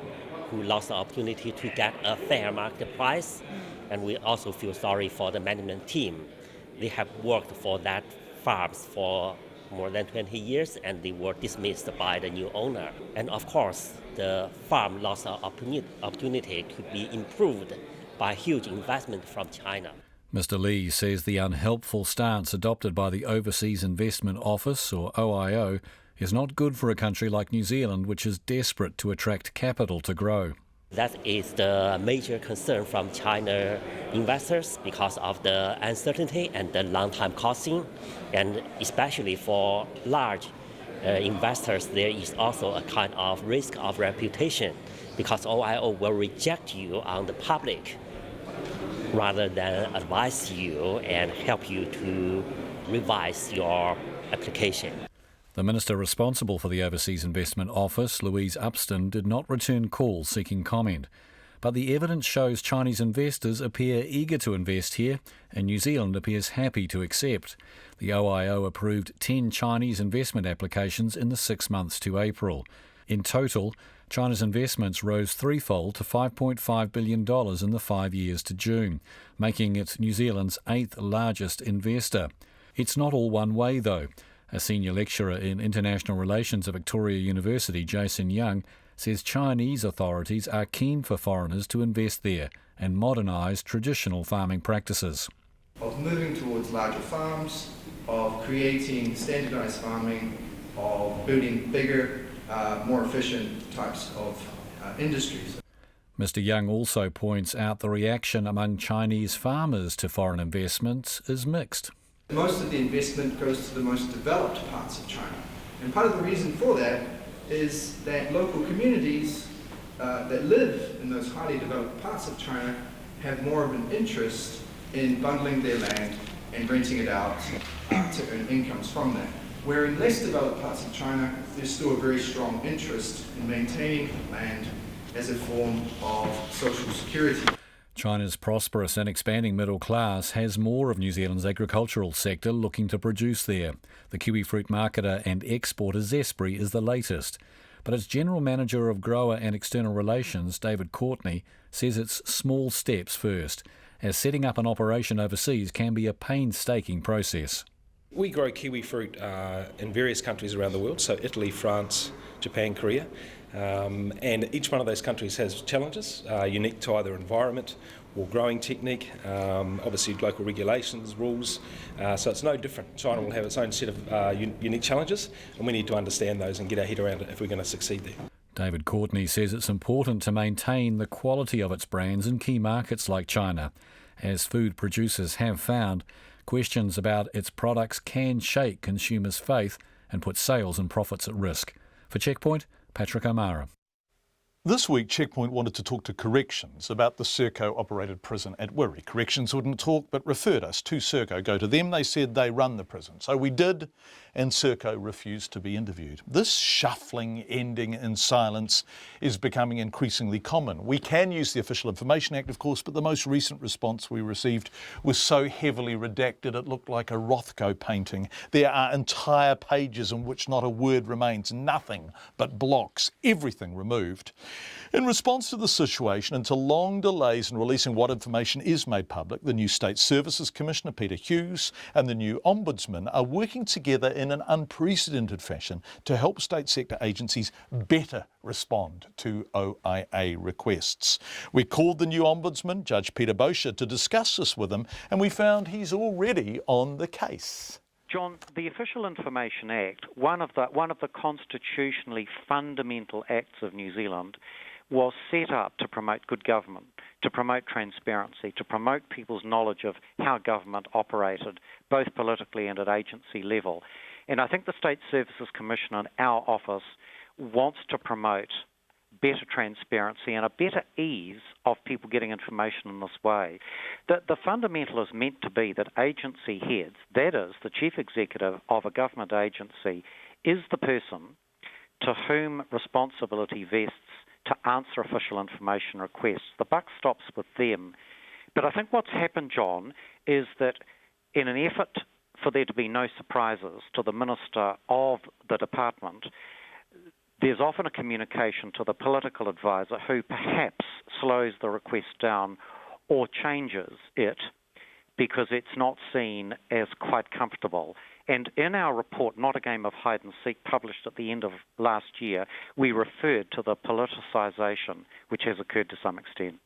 [SPEAKER 17] who lost the opportunity to get a fair market price. And we also feel sorry for the management team. They have worked for that farms for more than 20 years, and they were dismissed by the new owner. And of course, the farm lost an opportunity to be improved by huge investment from China.
[SPEAKER 16] Mr. Lee says the unhelpful stance adopted by the Overseas Investment Office, or OIO, is not good for a country like New Zealand, which is desperate to attract capital to grow.
[SPEAKER 17] That is the major concern from China investors because of the uncertainty and the long time costing, and especially for large investors, there is also a kind of risk of reputation because OIO will reject you on the public rather than advise you and help you to revise your application.
[SPEAKER 16] The minister responsible for the Overseas Investment Office, Louise Upston, did not return calls seeking comment. But the evidence shows Chinese investors appear eager to invest here, and New Zealand appears happy to accept. The OIO approved 10 Chinese investment applications in the 6 months to April. In total, China's investments rose threefold to $5.5 billion in the 5 years to June, making it New Zealand's 8th largest investor. It's not all one way, though. A senior lecturer in international relations at Victoria University, Jason Young, says Chinese authorities are keen for foreigners to invest there and modernise traditional farming practices.
[SPEAKER 24] Of moving towards larger farms, of creating standardised farming, of building bigger, more efficient types of industries.
[SPEAKER 16] Mr. Young also points out the reaction among Chinese farmers to foreign investment is mixed.
[SPEAKER 24] Most of the investment goes to the most developed parts of China. And part of the reason for that is that local communities that live in those highly developed parts of China have more of an interest in bundling their land and renting it out to earn incomes from that. Where in less developed parts of China, there's still a very strong interest in maintaining land as a form of social security.
[SPEAKER 16] China's prosperous and expanding middle class has more of New Zealand's agricultural sector looking to produce there. The kiwi fruit marketer and exporter Zespri is the latest. But its General Manager of Grower and External Relations, David Courtney, says it's small steps first, as setting up an operation overseas can be a painstaking process.
[SPEAKER 25] We grow kiwi fruit in various countries around the world, so Italy, France, Japan, Korea. And each one of those countries has challenges unique to either environment or growing technique, obviously local regulations, rules, so it's no different. China will have its own set of unique challenges, and we need to understand those and get our head around it if we're going to succeed there.
[SPEAKER 16] David Courtney says it's important to maintain the quality of its brands in key markets like China. As food producers have found, questions about its products can shake consumers' faith and put sales and profits at risk. For Checkpoint, Patrick O'Mara.
[SPEAKER 5] This week, Checkpoint wanted to talk to Corrections about the Serco-operated prison at Wirri. Corrections wouldn't talk, but referred us to Serco. Go to them, they said they run the prison. So we did, and Serco refused to be interviewed. This shuffling ending in silence is becoming increasingly common. We can use the Official Information Act, of course, but the most recent response we received was so heavily redacted it looked like a Rothko painting. There are entire pages in which not a word remains, nothing but blocks, everything removed. In response to the situation and to long delays in releasing what information is made public, the new State Services Commissioner, Peter Hughes, and the new Ombudsman are working together in an unprecedented fashion to help state sector agencies better respond to OIA requests. We called the new Ombudsman, Judge Peter Boscher, to discuss this with him, and we found he's already on the case.
[SPEAKER 10] John, the Official Information Act, one of the constitutionally fundamental acts of New Zealand, was set up to promote good government, to promote transparency, to promote people's knowledge of how government operated, both politically and at agency level. And I think the State Services Commission and our office wants to promote better transparency and a better ease of people getting information in this way. The fundamental is meant to be that agency heads, that is, the chief executive of a government agency, is the person to whom responsibility vests to answer official information requests. The buck stops with them. But I think what's happened, John, is that in an effort for there to be no surprises to the minister of the department, there's often a communication to the political advisor who perhaps slows the request down or changes it because it's not seen as quite comfortable. And in our report, Not a Game of Hide and Seek, published at the end of last year, we referred to the politicisation which has occurred to some extent.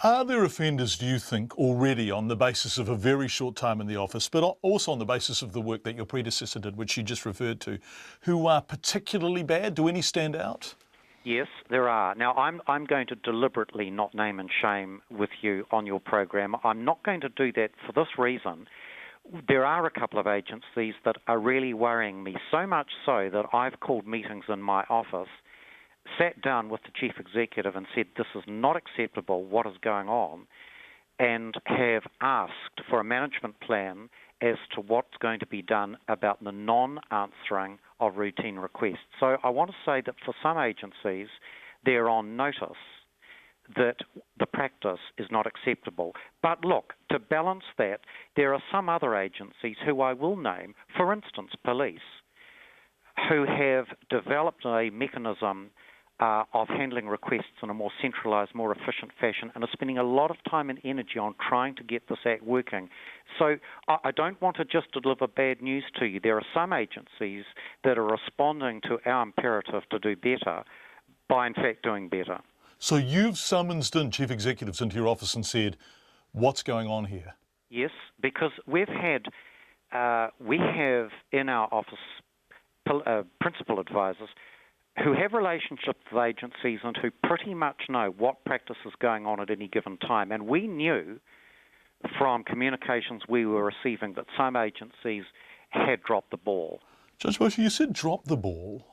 [SPEAKER 5] Are there offenders, do you think, already on the basis of a very short time in the office, but also on the basis of the work that your predecessor did, which you just referred to, who are particularly bad? Do any stand out?
[SPEAKER 10] Yes, there are. Now, I'm going to deliberately not name and shame with you on your program. I'm not going to do that for this reason. There are a couple of agencies that are really worrying me, so much so that I've called meetings in my office, sat down with the chief executive and said this is not acceptable, what is going on, and have asked for a management plan as to what's going to be done about the non-answering of routine requests. So I want to say that for some agencies, they're on notice that the practice is not acceptable. But look, to balance that, there are some other agencies who I will name, for instance, police, who have developed a mechanism of handling requests in a more centralised, more efficient fashion, and are spending a lot of time and energy on trying to get this act working. So I don't want to just deliver bad news to you. There are some agencies that are responding to our imperative to do better by, in fact, doing better.
[SPEAKER 5] So you've summoned chief executives into your office and said, what's going on here?
[SPEAKER 10] Yes, because we have in our office principal advisors who have relationships with agencies and who pretty much know what practice is going on at any given time. And we knew from communications we were receiving that some agencies had dropped the ball.
[SPEAKER 5] Judge Boscher, you said drop the ball,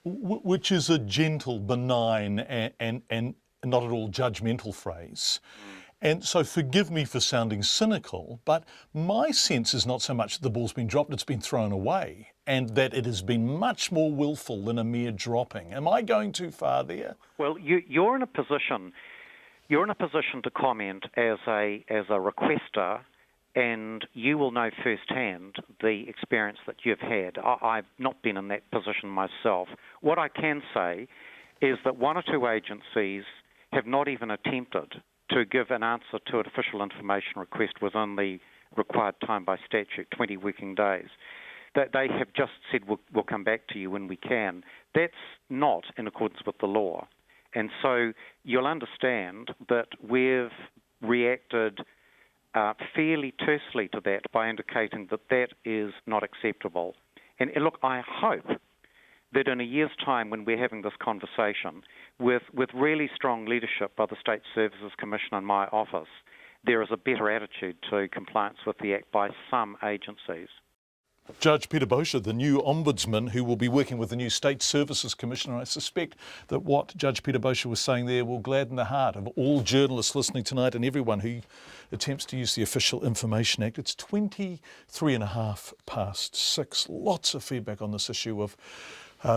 [SPEAKER 5] which is a gentle, benign and not at all judgmental phrase. And so forgive me for sounding cynical, but my sense is not so much that the ball's been dropped, it's been thrown away, and that it has been much more willful than a mere dropping. Am I going too far there?
[SPEAKER 10] Well, you're in a position to comment as a requester, and you will know firsthand the experience that you've had. I've not been in that position myself. What I can say is that one or two agencies have not even attempted to give an answer to an official information request within the required time by statute, 20 working days. That they have just said, we'll come back to you when we can. That's not in accordance with the law. And so you'll understand that we've reacted fairly tersely to that by indicating that that is not acceptable. And look, I hope that in a year's time when we're having this conversation, with really strong leadership by the State Services Commission and my office, there is a better attitude to compliance with the Act by some agencies.
[SPEAKER 5] Judge Peter Bosher, the new Ombudsman, who will be working with the new State Services Commissioner. I suspect that what Judge Peter Bosher was saying there will gladden the heart of all journalists listening tonight and everyone who attempts to use the Official Information Act. It's 6:23. Lots of feedback on this issue of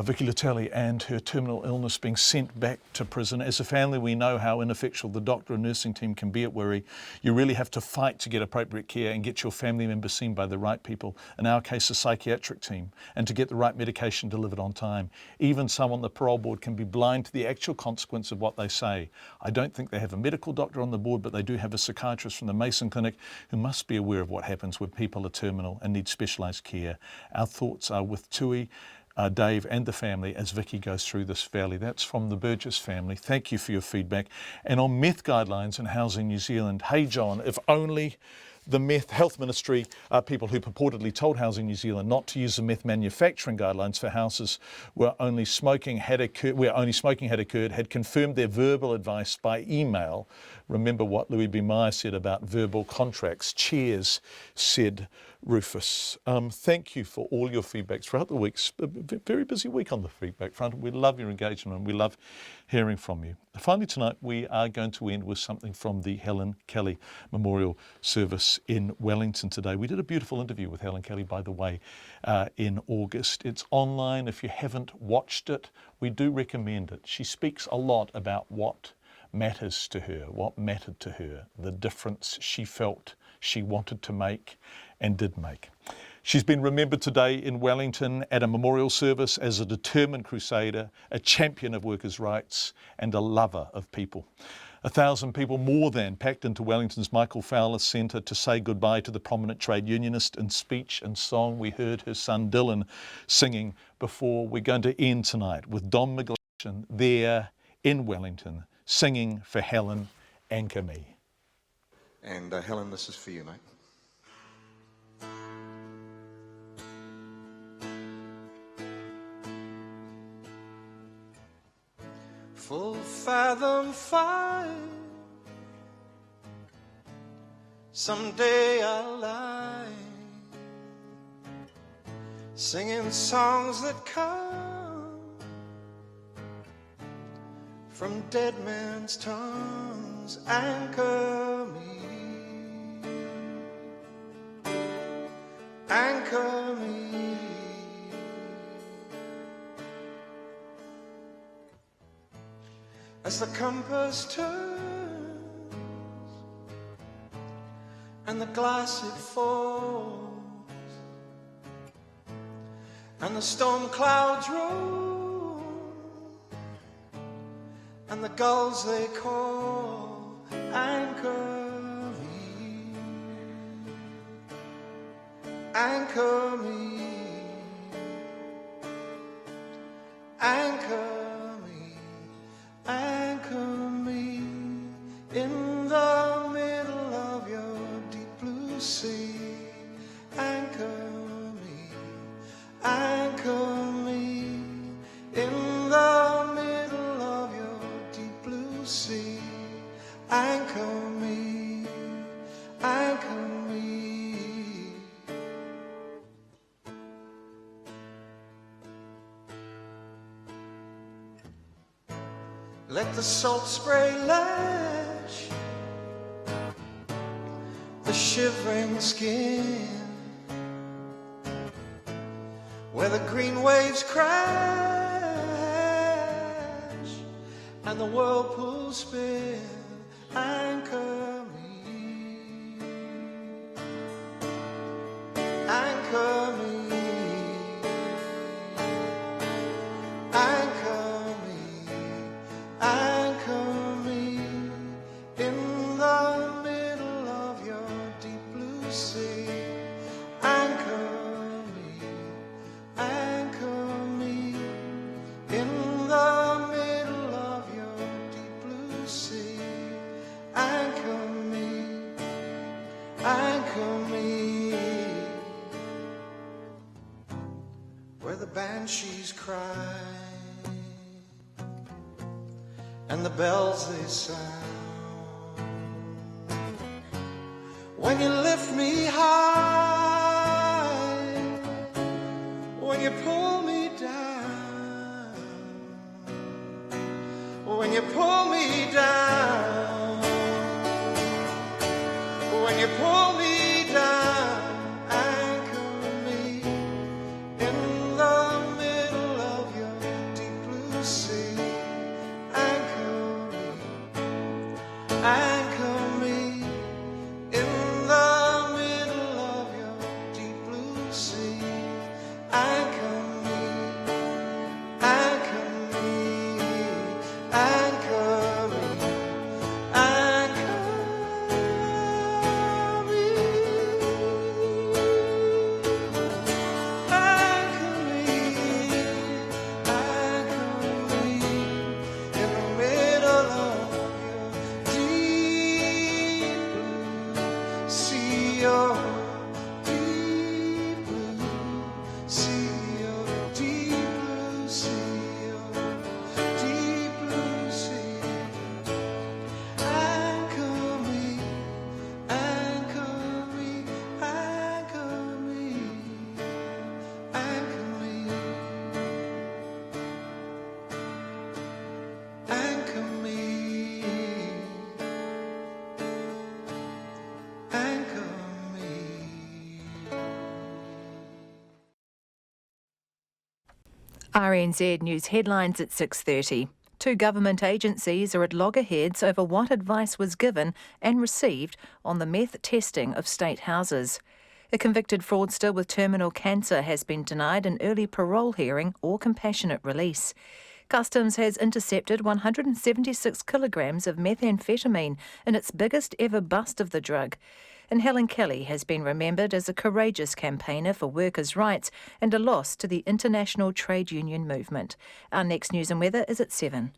[SPEAKER 5] Vicky Latelli and her terminal illness being sent back to prison. As a family, we know how ineffectual the doctor and nursing team can be at Wiri. You really have to fight to get appropriate care and get your family members seen by the right people, in our case a psychiatric team, and to get the right medication delivered on time. Even some on the parole board can be blind to the actual consequence of what they say. I don't think they have a medical doctor on the board, but they do have a psychiatrist from the Mason Clinic who must be aware of what happens when people are terminal and need specialised care. Our thoughts are with Tui, Dave and the family as Vicky goes through this valley. That's from the Burgess family. Thank you for your feedback. And on meth guidelines in Housing New Zealand, hey John, if only the Meth Health Ministry, people who purportedly told Housing New Zealand not to use the meth manufacturing guidelines for houses where only smoking had occurred, had confirmed their verbal advice by email. Remember what Louis B. Meyer said about verbal contracts. Cheers, said Rufus. Thank you for all your feedbacks throughout the weeks. A very busy week on the feedback front. We love your engagement and we love hearing from you. Finally tonight, we are going to end with something from the Helen Kelly Memorial Service in Wellington today. We did a beautiful interview with Helen Kelly, by the way, in August. It's online. If you haven't watched it, we do recommend it. She speaks a lot about what matters to her, what mattered to her, the difference she felt she wanted to make and did make. She's been remembered today in Wellington at a memorial service as a determined crusader, a champion of workers' rights and a lover of people. 1,000 people more than packed into Wellington's Michael Fowler Centre to say goodbye to the prominent trade unionist. In speech and song, we heard her son Dylan singing before. We're going to end tonight with Don McGlashan there in Wellington singing for Helen, Anchor Me.
[SPEAKER 18] And Helen, this is for you, mate. Full fathom fire, someday I'll lie, singing songs that come from dead men's tongues. Anchor me, anchor me, as the compass turns and the glass it falls and the storm clouds roll and the gulls they call. Anchor me, anchor me, anchor me, anchor me in the middle of your deep blue sea. Anchor me, anchor me in the middle of your deep blue sea. Anchor me, anchor me. Let the salt spray lash the shivering skin where the green waves crash and the whirlpools spin. Anchor me, anchor me, anchor me, anchor me in the middle of your deep blue sea. Anchor me, anchor me in the middle of your deep blue sea. Anchor me, anchor me where the banshees cry and the bells they sound. When you lift me high Anchor me in the middle of your deep blue sea. Anchor me, anchor me, anchor me, anchor me, anchor me, anchor me in the middle of your deep blue sea, oh, deep blue sea, oh, deep blue sea, oh, deep blue sea. Anchor me, anchor me, anchor me, anchor me, anchor me, anchor me.
[SPEAKER 3] RNZ News headlines at 6:30. Two government agencies are at loggerheads over what advice was given and received on the meth testing of state houses. A convicted fraudster with terminal cancer has been denied an early parole hearing or compassionate release. Customs has intercepted 176 kilograms of methamphetamine in its biggest ever bust of the drug. And Helen Kelly has been remembered as a courageous campaigner for workers' rights and a loss to the international trade union movement. Our next news and weather is at 7.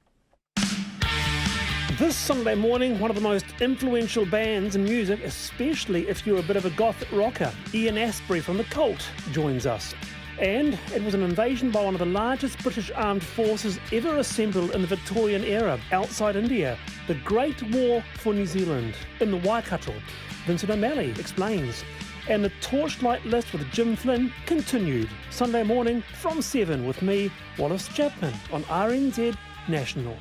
[SPEAKER 19] This Sunday morning, one of the most influential bands in music, especially if you're a bit of a goth rocker, Ian Astbury from The Cult, joins us. And it was an invasion by one of the largest British armed forces ever assembled in the Victorian era, outside India, the Great War for New Zealand, in the Waikato. Vincent O'Malley explains. And the Torchlight List with Jim Flynn continued Sunday morning from 7 with me, Wallace Chapman, on RNZ National.